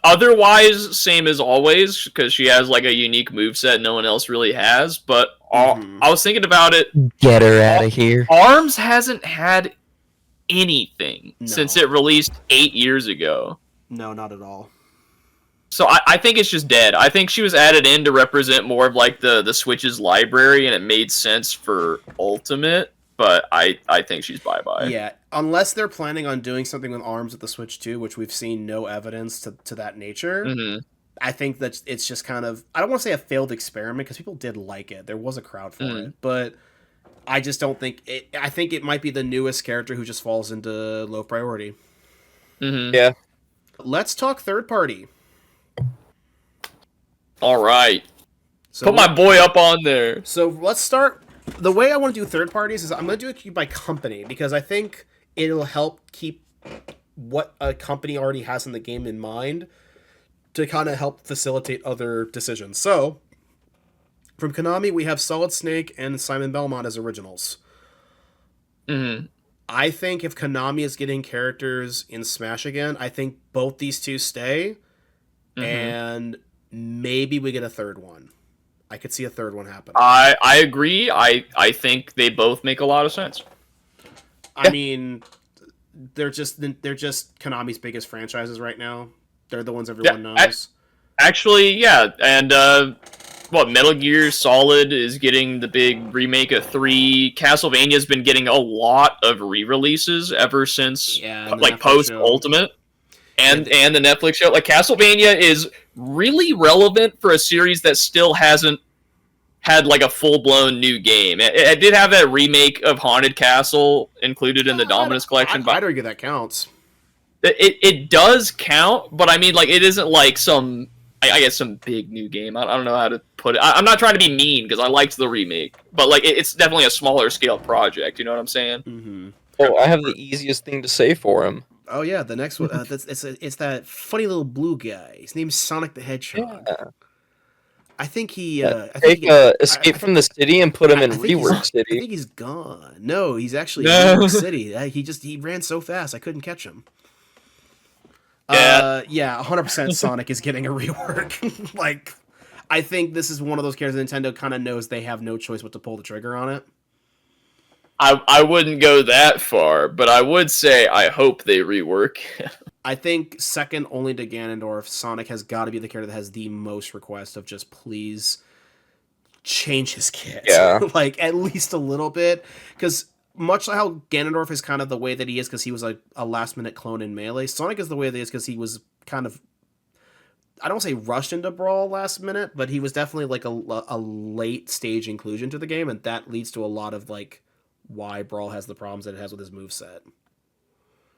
Otherwise, same as always, because she has like a unique moveset no one else really has, but I was thinking about it. Get her out of here. ARMS hasn't had anything since it released 8 years ago. No, not at all. So I think it's just dead. I think she was added in to represent more of like the Switch's library, and it made sense for Ultimate. But I think she's bye-bye. Yeah, unless they're planning on doing something with ARMS with the Switch 2, which we've seen no evidence to that nature. Mm-hmm. I think that it's just kind of, I don't want to say a failed experiment, because people did like it. There was a crowd for it. But I just don't think it, I think it might be the newest character who just falls into low priority. Mm-hmm. Yeah. Let's talk third party. All right. So Put my boy up on there. So let's start. The way I want to do third parties is I'm going to do it by company, because I think it'll help keep what a company already has in the game in mind to kind of help facilitate other decisions. So from Konami, we have Solid Snake and Simon Belmont as originals. Mm-hmm. I think if Konami is getting characters in Smash again, I think both these two stay, and maybe we get a third one. I could see a third one happen. I agree. I think they both make a lot of sense. I mean, they're just Konami's biggest franchises right now. They're the ones everyone knows. Actually, yeah, and Metal Gear Solid is getting the big remake of 3. Castlevania's been getting a lot of re-releases ever since, like post Ultimate, and the Netflix show. Like Castlevania is really relevant for a series that still hasn't had like a full-blown new game. It did have that remake of Haunted Castle included in the Dominus Collection. I'd argue that counts. It does count, but I mean, like, it isn't like some, I guess, some big new game. I don't know how to put it. I'm not trying to be mean, because I liked the remake, but like, it's definitely a smaller scale project. You know what I'm saying? Mm-hmm. Oh, I have the easiest thing to say for him. Oh yeah, the next one. It's that funny little blue guy. His name's Sonic the Hedgehog. Yeah. I think he. Escape from the City and put him in Rework City. I think he's gone. No, he's actually in Rework City. He ran so fast I couldn't catch him. Yeah, 100% Sonic is getting a rework. Like, I think this is one of those characters Nintendo kind of knows they have no choice but to pull the trigger on it. I wouldn't go that far, but I would say I hope they rework. I think second only to Ganondorf, Sonic has got to be the character that has the most request of just please change his kit. Yeah. Like, at least a little bit. Because much like how Ganondorf is kind of the way that he is because he was a last-minute clone in Melee, Sonic is the way that he is because he was kind of, I don't want to say rushed into Brawl last minute, but he was definitely like a late-stage inclusion to the game, and that leads to a lot of, like, why Brawl has the problems that it has with his moveset.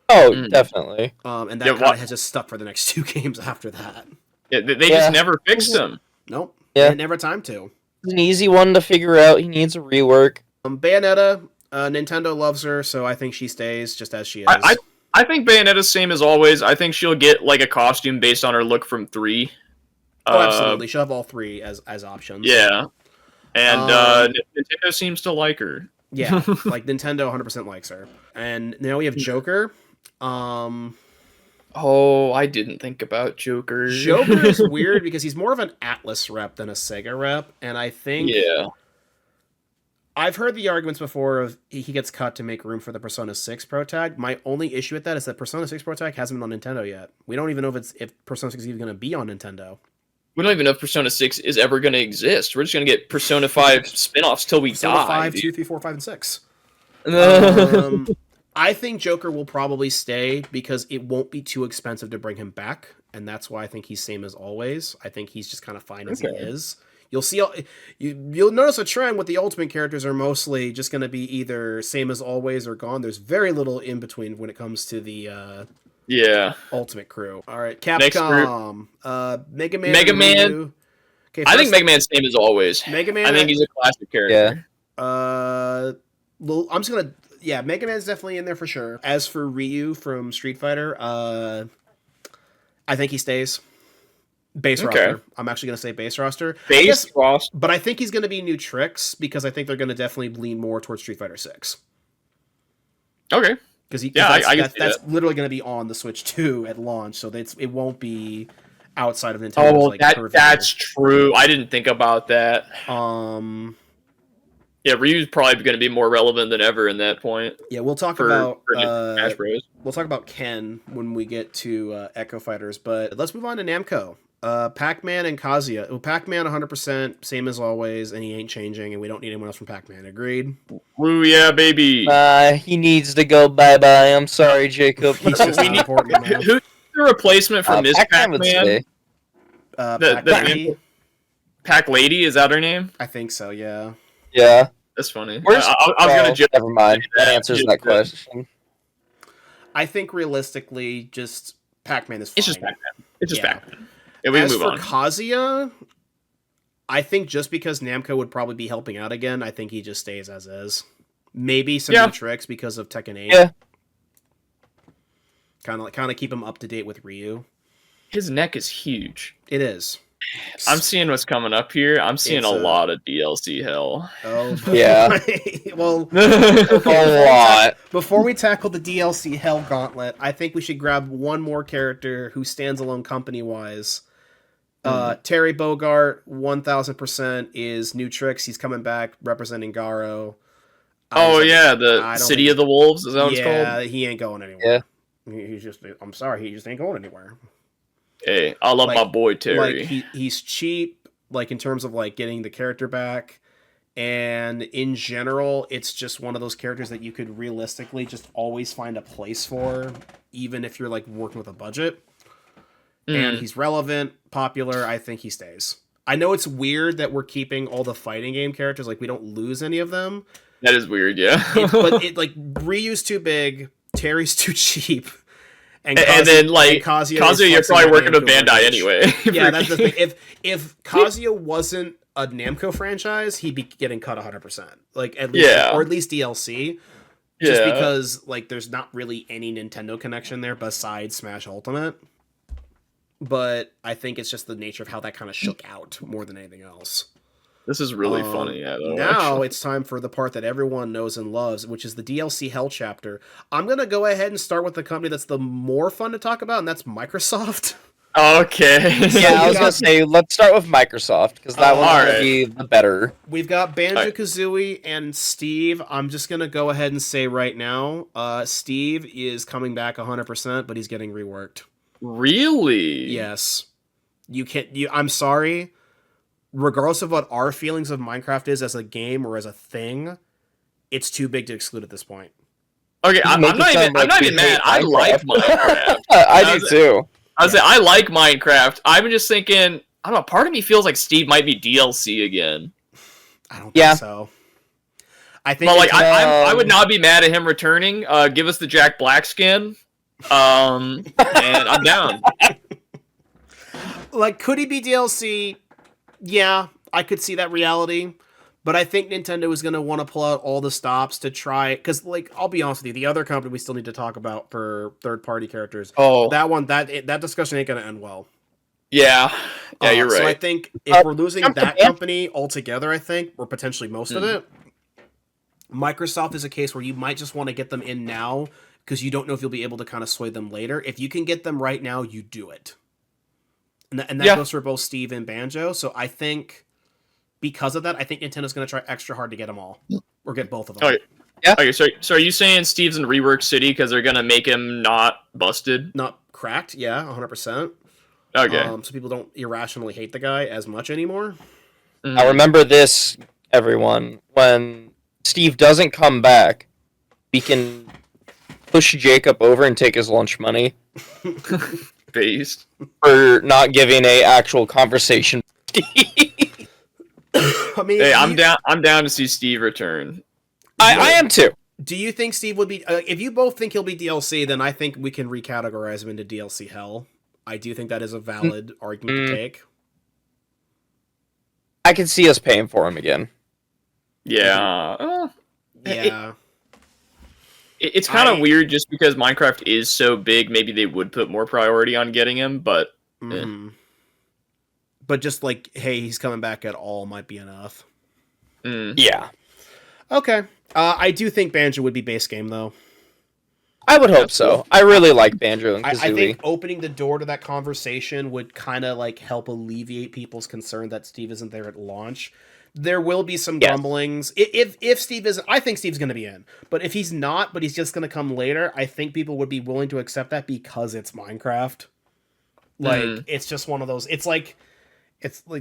Oh, definitely. And that kind of has just stuck for the next 2 games after that. Yeah, they just never fixed them. Nope. Yeah. They never time to. It's an easy one to figure out. He needs a rework. Bayonetta, Nintendo loves her, so I think she stays just as she is. I think Bayonetta's same as always. I think she'll get like a costume based on her look from 3. Oh, absolutely. She'll have all 3 as options. Yeah. And Nintendo seems to like her. Yeah, like Nintendo 100% likes her. And now we have Joker. Oh, I didn't think about Joker. Joker is weird because he's more of an Atlas rep than a Sega rep, and I think I've heard the arguments before of he gets cut to make room for the Persona 6 Pro Tag. My only issue with that is that Persona 6 Pro Tag hasn't been on Nintendo yet. We don't even know if Persona 6 is even going to be on Nintendo. We don't even know if Persona 6 is ever going to exist. We're just going to get Persona 5 spin-offs till we Persona die. 5, 2, 3, 4, 5, and 6. I think Joker will probably stay because it won't be too expensive to bring him back, and that's why I think he's same as always. I think he's just kind of fine as he is. You'll see, you'll notice a trend with the Ultimate characters are mostly just going to be either same as always or gone. There's very little in between when it comes to the Ultimate crew. All right, Capcom, Mega Man. Okay, I think Mega Man's same as always. Mega Man. I think he's a classic character. Well, I'm just gonna. Yeah, Mega Man's definitely in there for sure. As for Ryu from Street Fighter, I think he stays. Base roster. I'm actually going to say base roster. Roster. But I think he's going to be new tricks because I think they're going to definitely lean more towards Street Fighter 6. Okay. Because that's literally going to be on the Switch 2 at launch, so it won't be outside of Nintendo. Oh, that's true. I didn't think about that. Yeah, Ryu's probably going to be more relevant than ever in that point. Yeah, we'll talk about Smash Bros. We'll talk about Ken when we get to Echo Fighters, but let's move on to Namco. Pac-Man and Kazuya. Well, Pac-Man 100%, same as always, and he ain't changing, and we don't need anyone else from Pac-Man. Agreed? Woo, yeah, baby. He needs to go bye-bye. I'm sorry, Jacob. He's just not important enough. Who's the replacement for Miss Pac-Man would Pac-Man? stay. Pac-Lady? Pac Lady, is that her name? I think so, yeah. Yeah. That's funny. Where's- I was gonna just Never mind. That answers that question. I think realistically, just Pac-Man is fine. It's just Pac-Man. It's just Yeah. Pac-Man. Yeah, we can As move for on. Kazuya, I think just because Namco would probably be helping out again, I think he just stays as is. Maybe some Yeah. new tricks because of Tekken 8. Yeah. Kind of keep him up to date with Ryu. His neck is huge. It is. I'm seeing what's coming up here. I'm seeing It's a a- lot of DLC hell. Oh, Yeah. Well, A lot. before we tackle the DLC Hell Gauntlet, I think we should grab one more character who stands alone company-wise. Terry Bogart, 1000% is new tricks. He's coming back representing Garo. Oh yeah, I the don't City think- of the Wolves. Is that what it's Yeah, called? he ain't going anywhere. He's just. I'm sorry, he just ain't going anywhere. Hey, I love Like- my boy Terry. Like he's cheap, like in terms of like getting the character back, and in general, it's just one of those characters that you could realistically just always find a place for, even if you're like working with a budget. And he's relevant, popular. I think he stays. I know it's weird that we're keeping all the fighting game characters, like we don't lose any of them. That is weird, yeah. But it like Ryu's too big, Terry's too cheap. And then like Kazuya, Kazuya, you're probably working with Bandai anyway. Yeah, that's the thing. If Kazuya wasn't a Namco franchise, he'd be getting cut 100%. Like at least, Yeah. or at least DLC. Just Yeah. because like there's not really any Nintendo connection there besides Smash Ultimate. But I think it's just the nature of how that kind of shook out more than anything else. This is really funny. Yeah, though, Now actually. it's time for the part that everyone knows and loves, which is the DLC Hell chapter. I'm gonna go ahead and start with the company that's the more fun to talk about, and that's Microsoft. Okay. Yeah, I was gonna say let's start with Microsoft because that one's gonna alright. be the better. We've got Banjo Kazooie and Steve. I'm just gonna go ahead and say right now, Steve is coming back 100%, but he's getting reworked. Really? Yes, you can't. I'm sorry. Regardless of what our feelings of Minecraft is as a game or as a thing, it's too big to exclude at this point. Okay, You I'm make it not sound even. I'm like not you even mad. hate I like Minecraft. I do too. I was saying I like Minecraft. I'm just thinking. I don't know. Part of me feels like Steve might be DLC again. I don't Yeah. think so. I think But like, it's- I would not be mad at him returning. Give us the Jack Black skin. And I'm down. like, could he be DLC? Yeah, I could see that reality. But I think Nintendo is going to want to pull out all the stops to try. Because, like, I'll be honest with you, the other company we still need to talk about for third-party characters. Oh, That discussion ain't going to end well. yeah. Yeah, you're right. So I think if we're losing jump that in. company altogether, I think, or potentially most of it, Microsoft is a case where you might just want to get them in now because you don't know if you'll be able to kind of sway them later. If you can get them right now, you do it. And that Yeah. goes for both Steve and Banjo. So I think because of that, I think Nintendo's going to try extra hard to get them all. Or get both of them. Okay. Yeah. Okay, so are you saying Steve's in Rework City because they're gonna make him not busted? Not cracked, yeah, 100%. Okay. So people don't irrationally hate the guy as much anymore. Mhm. Now remember this, everyone. When Steve doesn't come back, we can push Jacob over and take his lunch money Based. for not giving a actual conversation. I mean, Hey, I'm down. I'm down to see Steve return. I am too. Do you think Steve would be? If you both think he'll be DLC, then I think we can recategorize him into DLC hell. I do think that is a valid argument to take. I can see us paying for him again. Yeah. Yeah, It's kind of I- weird just because Minecraft is so big. Maybe they would put more priority on getting him, but mhm. But just like, hey, he's coming back at all might be enough. Yeah. Okay, I do think Banjo would be base game though. I would hope so. I really like Banjo and I Kazooie. think opening the door to that conversation would kind of like help alleviate people's concern that Steve isn't there at launch. There will be some Yes. grumblings. If Steve isn't, I think Steve's going to be in. But if he's not, but he's just going to come later, I think people would be willing to accept that because it's Minecraft. Like it's just one of those. It's like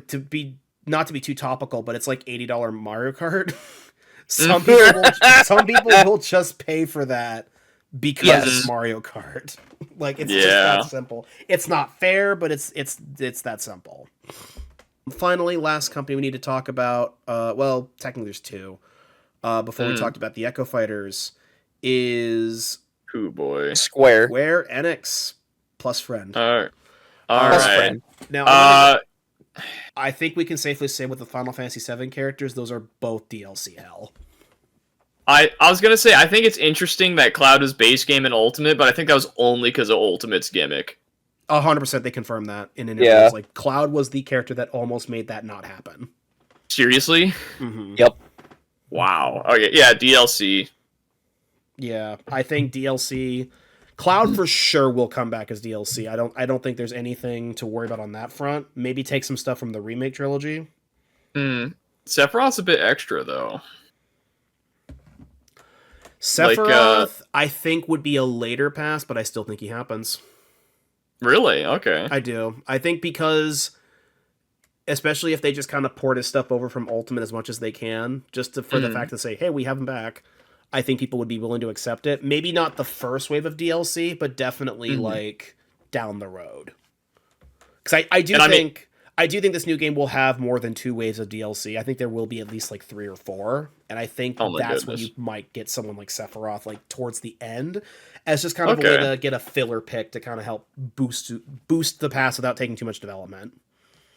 to be not to be too topical, but it's like $80 Mario Kart. Some people will just pay for that because it's Mario Kart. Like it's just that simple. It's not fair, but it's that simple. Finally, last company we need to talk about. Well, technically there's two. Before we talked about the Echo Fighters, is Square Enix plus friend. All Plus right. friend. Now, I think we can safely say with the Final Fantasy VII characters, those are both DLC hell. I was gonna say I think it's interesting that Cloud was base game and Ultimate, but I think that was only because of Ultimate's gimmick. 100% they confirmed that in interviews. Yeah. Like Cloud was the character that almost made that not happen. Seriously? Mm-hmm. Yep. Wow. Okay. Yeah. DLC. Yeah, I think DLC. Cloud for sure will come back as DLC. I don't think there's anything to worry about on that front. Maybe take some stuff from the remake trilogy. Sephiroth's a bit extra though. Sephiroth, I think, would be a later pass, but I still think he happens. Really? Okay. I do. I think because, especially if they just kind of port his stuff over from Ultimate as much as they can, just for the fact to say, hey, we have him back, I think people would be willing to accept it. Maybe not the first wave of DLC, but definitely like down the road. Because I do think this new game will have more than 2 waves of DLC. I think there will be at least like 3 or 4, and I think that's when you might get someone like Sephiroth like towards the end as just kind of a way to get a filler pick to kind of help boost the pass without taking too much development.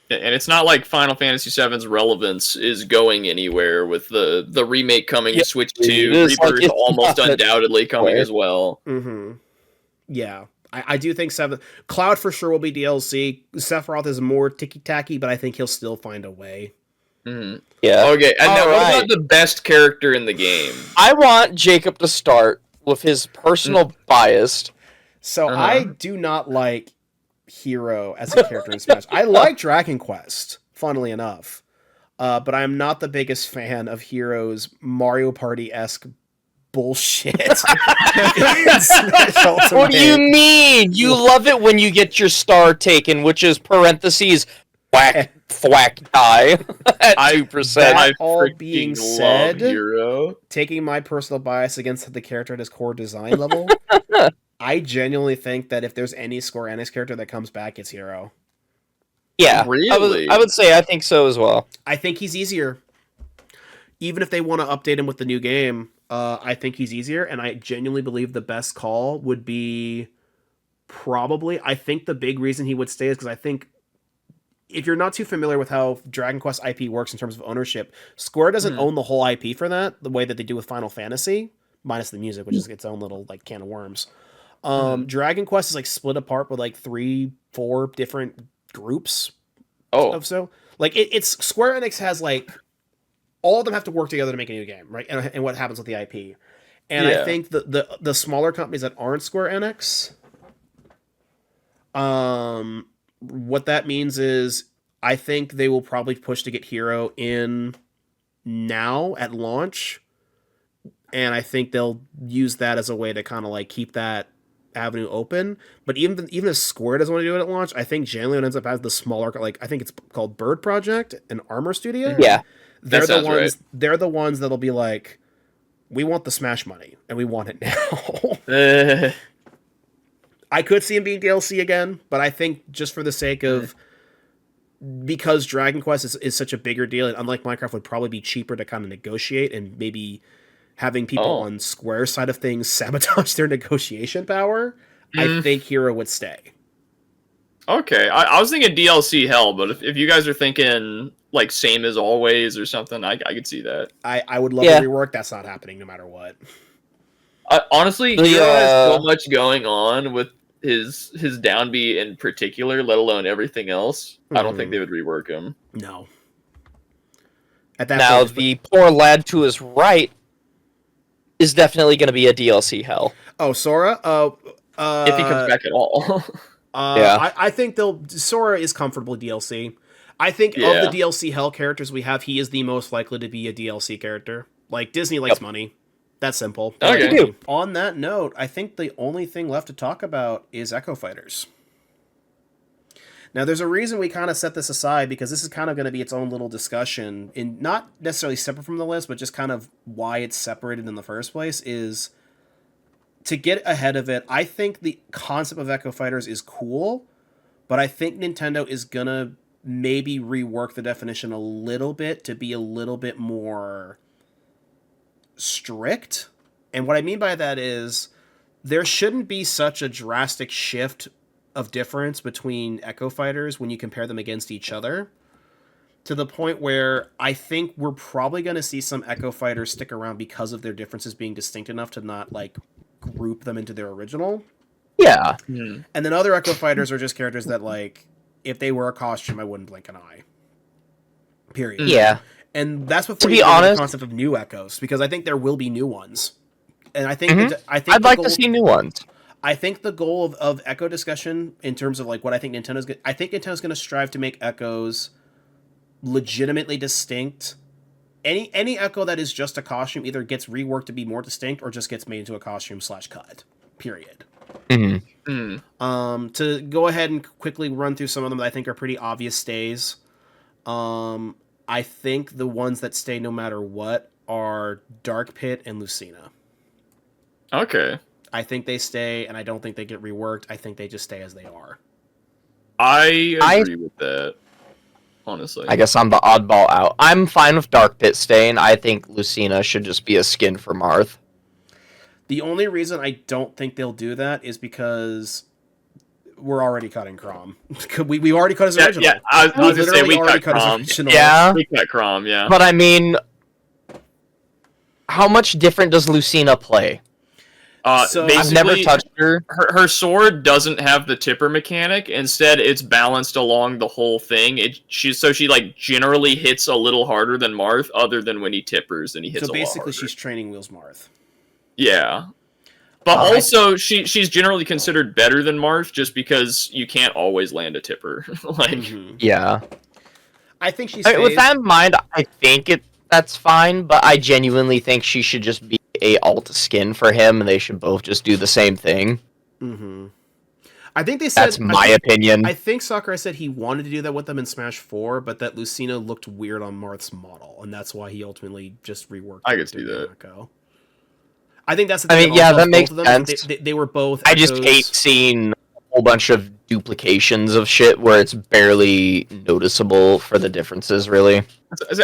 And it's not like Final Fantasy VII's relevance is going anywhere with the remake coming to Switch 2, Rebirth almost undoubtedly coming as well. Mm-hmm. Yeah. I do think Cloud for sure will be DLC. Sephiroth is more ticky-tacky, but I think he'll still find a way. Mm-hmm. Yeah. Okay, and now what about the best character in the game? I want Jacob to start with his personal bias. So I do not like Hero as a character in Smash. I like Dragon Quest, funnily enough. But I'm not the biggest fan of Hero's Mario Party-esque bullshit. What do you mean? You love it when you get your star taken, which is parentheses whack thwack die at 2%. That all being said, taking my personal bias against the character at his core design level, I genuinely think that if there's any Square Enix character that comes back, it's Hero. Yeah, really? I would say I think so as well. I think he's easier. Even if they want to update him with the new game, I think he's easier, and I genuinely believe the best call would be probably, I think the big reason he would stay is because I think if you're not too familiar with how Dragon Quest IP works in terms of ownership, Square doesn't own the whole IP for that, the way that they do with Final Fantasy, minus the music, which is its own little like can of worms. Dragon Quest is like split apart with like 3-4 different groups. So like it's Square Enix has like all of them have to work together to make a new game, right? And what happens with the IP. And I think the smaller companies that aren't Square Enix, what that means is I think they will probably push to get Hero in now at launch. And I think they'll use that as a way to kind of like keep that avenue open. But even if Square doesn't want to do it at launch, I think generally what ends up as the smaller, like I think it's called Bird Project and Armor Studio. Yeah. They're the ones. Right. They're the ones that'll be like, we want the Smash money and we want it now. I could see him being DLC again, but I think just for the sake of because Dragon Quest is such a bigger deal, and unlike Minecraft, would probably be cheaper to kind of negotiate, and maybe having people on Square's side of things sabotage their negotiation power. I think Hero would stay. Okay, I was thinking DLC hell, but if you guys are thinking like same as always or something, I could see that. I would love to rework. That's not happening no matter what. Honestly, Hero has so much going on with his downbeat in particular, let alone everything else. I don't think they would rework him. No. At that now, point, the poor lad to his right is definitely going to be a DLC hell. Oh, Sora? If he comes back at all. I think Sora is comfortably DLC. I think of the DLC hell characters we have, he is the most likely to be a DLC character. Like, Disney likes money. That's simple. Okay. On that note, I think the only thing left to talk about is Echo Fighters. Now, there's a reason we kind of set this aside, because this is kind of going to be its own little discussion, in not necessarily separate from the list, but just kind of why it's separated in the first place, is to get ahead of it. I think the concept of Echo Fighters is cool, but I think Nintendo is going to maybe rework the definition a little bit to be a little bit more strict. And what I mean by that is there shouldn't be such a drastic shift of difference between Echo Fighters when you compare them against each other, to the point where I think we're probably going to see some Echo Fighters stick around because of their differences being distinct enough to not like group them into their original. Yeah. And then other Echo Fighters are just characters that, like, if they were a costume, I wouldn't blink an eye. Period. Yeah. And that's before To be you get into honest- the concept of new Echoes, because I think there will be new ones. And I think I'd like to see new ones. I think the goal of Echo discussion, in terms of like what I think Nintendo's going to strive to make Echoes legitimately distinct. Any Echo that is just a costume either gets reworked to be more distinct or just gets made into a costume / cut. Period. To go ahead and quickly run through some of them that I think are pretty obvious stays. I think the ones that stay no matter what are Dark Pit and Lucina. Okay. I think they stay, and I don't think they get reworked. I think they just stay as they are. I agree with that. Honestly. I guess I'm the oddball out. I'm fine with Dark Pit staying. I think Lucina should just be a skin for Marth. The only reason I don't think they'll do that is because we're already cutting Crom. we already cut his original. Yeah, I was going to say literally we already cut his Crom. original. Yeah. We cut Crom, yeah. But I mean, how much different does Lucina play? So- I've never basically, touched her. her sword doesn't have the tipper mechanic. Instead, it's balanced along the whole thing. She like generally hits a little harder than Marth, other than when he tippers and he hits. So a lot basically, harder. she's training Wheels Marth. Yeah, but also she's generally considered better than Marth just because you can't always land a tipper. Like, Yeah. I think she's With that in mind, I think that's fine, but I genuinely think she should just be a alt skin for him, and they should both just do the same thing. I think they said That's my opinion. I think Sakurai said he wanted to do that with them in Smash 4, but that Lucina looked weird on Marth's model, and that's why he ultimately just reworked. I it could to see that. Echo. I think that's the I thing. mean, yeah, also, that makes both of them, sense. They were both. I just Echoes. hate seeing a whole bunch of duplications of shit where it's barely noticeable for the differences, really.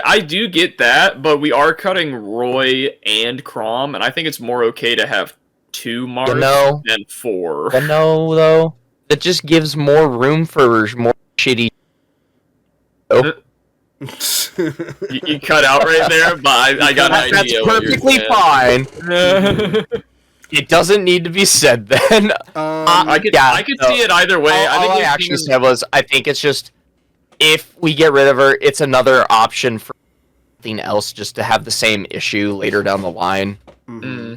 I do get that, but we are cutting Roy and Crom, and I think it's more okay to have 2 Marths than 4. No, though. That just gives more room for more shitty. Oh. You cut out right there, but I got an That's idea. what you're perfectly saying. fine. It doesn't need to be said then. I could see it either way. All I actually said was, I think it's just, if we get rid of her, it's another option for something else just to have the same issue later down the line. Yeah,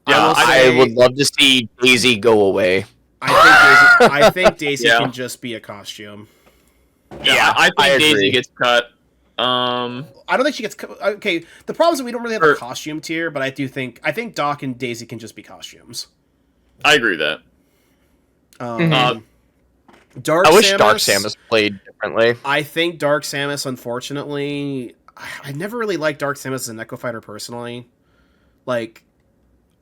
I would love to see Daisy go away. I think Daisy can just be a costume. Yeah, I think Daisy gets cut. I don't think she gets. Okay, the problem is that we don't really have a costume tier, but I think Doc and Daisy can just be costumes. I agree with that. Dark. I wish Samus, Dark Samus played differently. I think Dark Samus, unfortunately, I never really liked Dark Samus as an Echo Fighter personally. Like,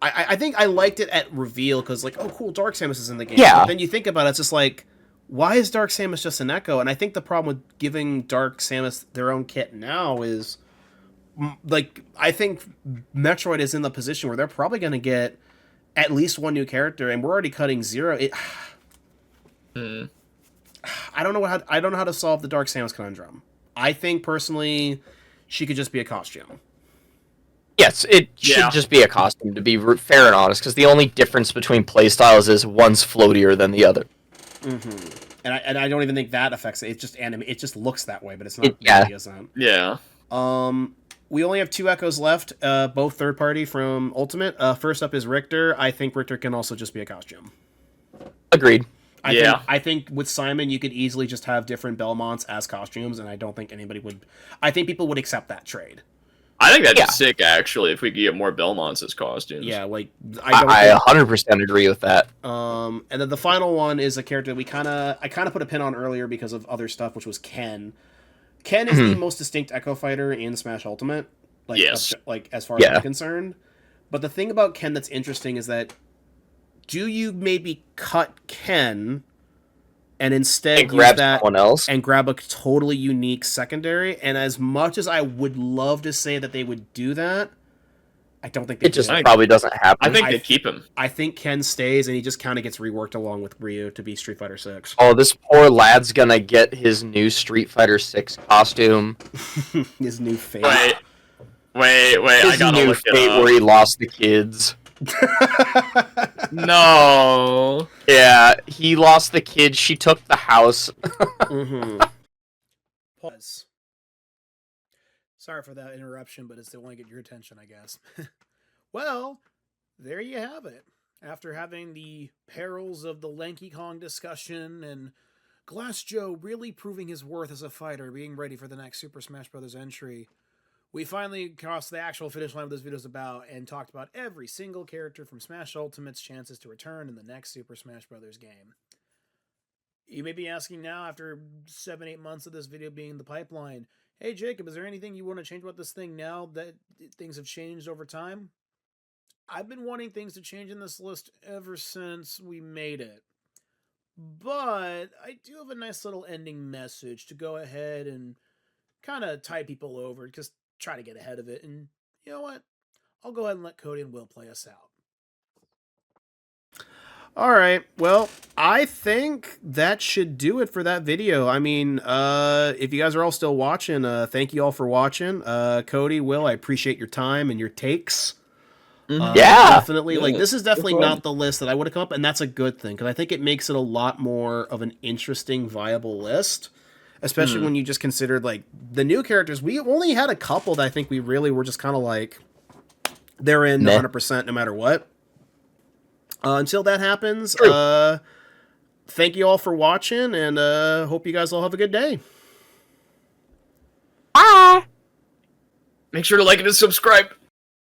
I think I liked it at reveal because, like, oh cool, Dark Samus is in the game. Yeah. But then you think about it, it's just like, why is Dark Samus just an Echo? And I think the problem with giving Dark Samus their own kit now is, like, I think Metroid is in the position where they're probably going to get at least one new character, and we're already cutting 0. I don't know how to solve the Dark Samus conundrum. I think personally, she could just be a costume. Yes, it should just be a costume, to be fair and honest, because the only difference between playstyles is one's floatier than the other. And I don't even think that affects it. It's just anime. It just looks that way, but it's not. Really isn't. Yeah. We only have 2 Echoes left, both third party from Ultimate. First up is Richter. I think Richter can also just be a costume. Agreed. I think with Simon, you could easily just have different Belmonts as costumes, and I don't think anybody would. I think people would accept that trade. I think that'd Yeah. be sick, actually, if we could get more Belmonts as costumes. Yeah, like I 100% agree with that. And then the final one is a character that I kind of put a pin on earlier because of other stuff, which was Ken. Ken is the most distinct Echo Fighter in Smash Ultimate. Like, Yes. like as far as I'm concerned. But the thing about Ken that's interesting is that do you maybe cut Ken and instead use grab that someone else and grab a totally unique secondary? And as much as I would love to say that they would do that, I don't think they it just do. probably doesn't happen. I think they keep him. I think Ken stays and he just kind of gets reworked along with Ryu to be Street Fighter 6. Oh, this poor lad's gonna get his new Street Fighter 6 costume. His new fate. Wait, His I gotta new look it fate up. where he lost the kids. No. Yeah, he lost the kids. She took the house. Mm-hmm. Pause. Sorry for that interruption, but it's to want to get your attention, I guess. Well, there you have it. After having the perils of the Lanky Kong discussion and Glass Joe really proving his worth as a fighter, being ready for the next Super Smash Bros. Entry, we finally crossed the actual finish line of this video is about and talked about every single character from Smash Ultimate's chances to return in the next Super Smash Bros. Game. You may be asking now, after 7-8 months of this video being in the pipeline, hey Jacob, is there anything you want to change about this thing now that things have changed over time? I've been wanting things to change in this list ever since we made it. But I do have a nice little ending message to go ahead and kind of tie people over, just try to get ahead of it. And you know what? I'll go ahead and let Cody and Will play us out. All right. Well, I think that should do it for that video. I mean, if you guys are all still watching, thank you all for watching. Cody, Will, I appreciate your time and your takes. Yeah. Definitely. Like, this is definitely not the list that I would have come up, and that's a good thing, because I think it makes it a lot more of an interesting, viable list, especially when you just considered, like, the new characters. We only had a couple that I think we really were just kind of like, they're in 100% no matter what. Until that happens, thank you all for watching, and hope you guys all have a good day. Bye. Make sure to like and subscribe.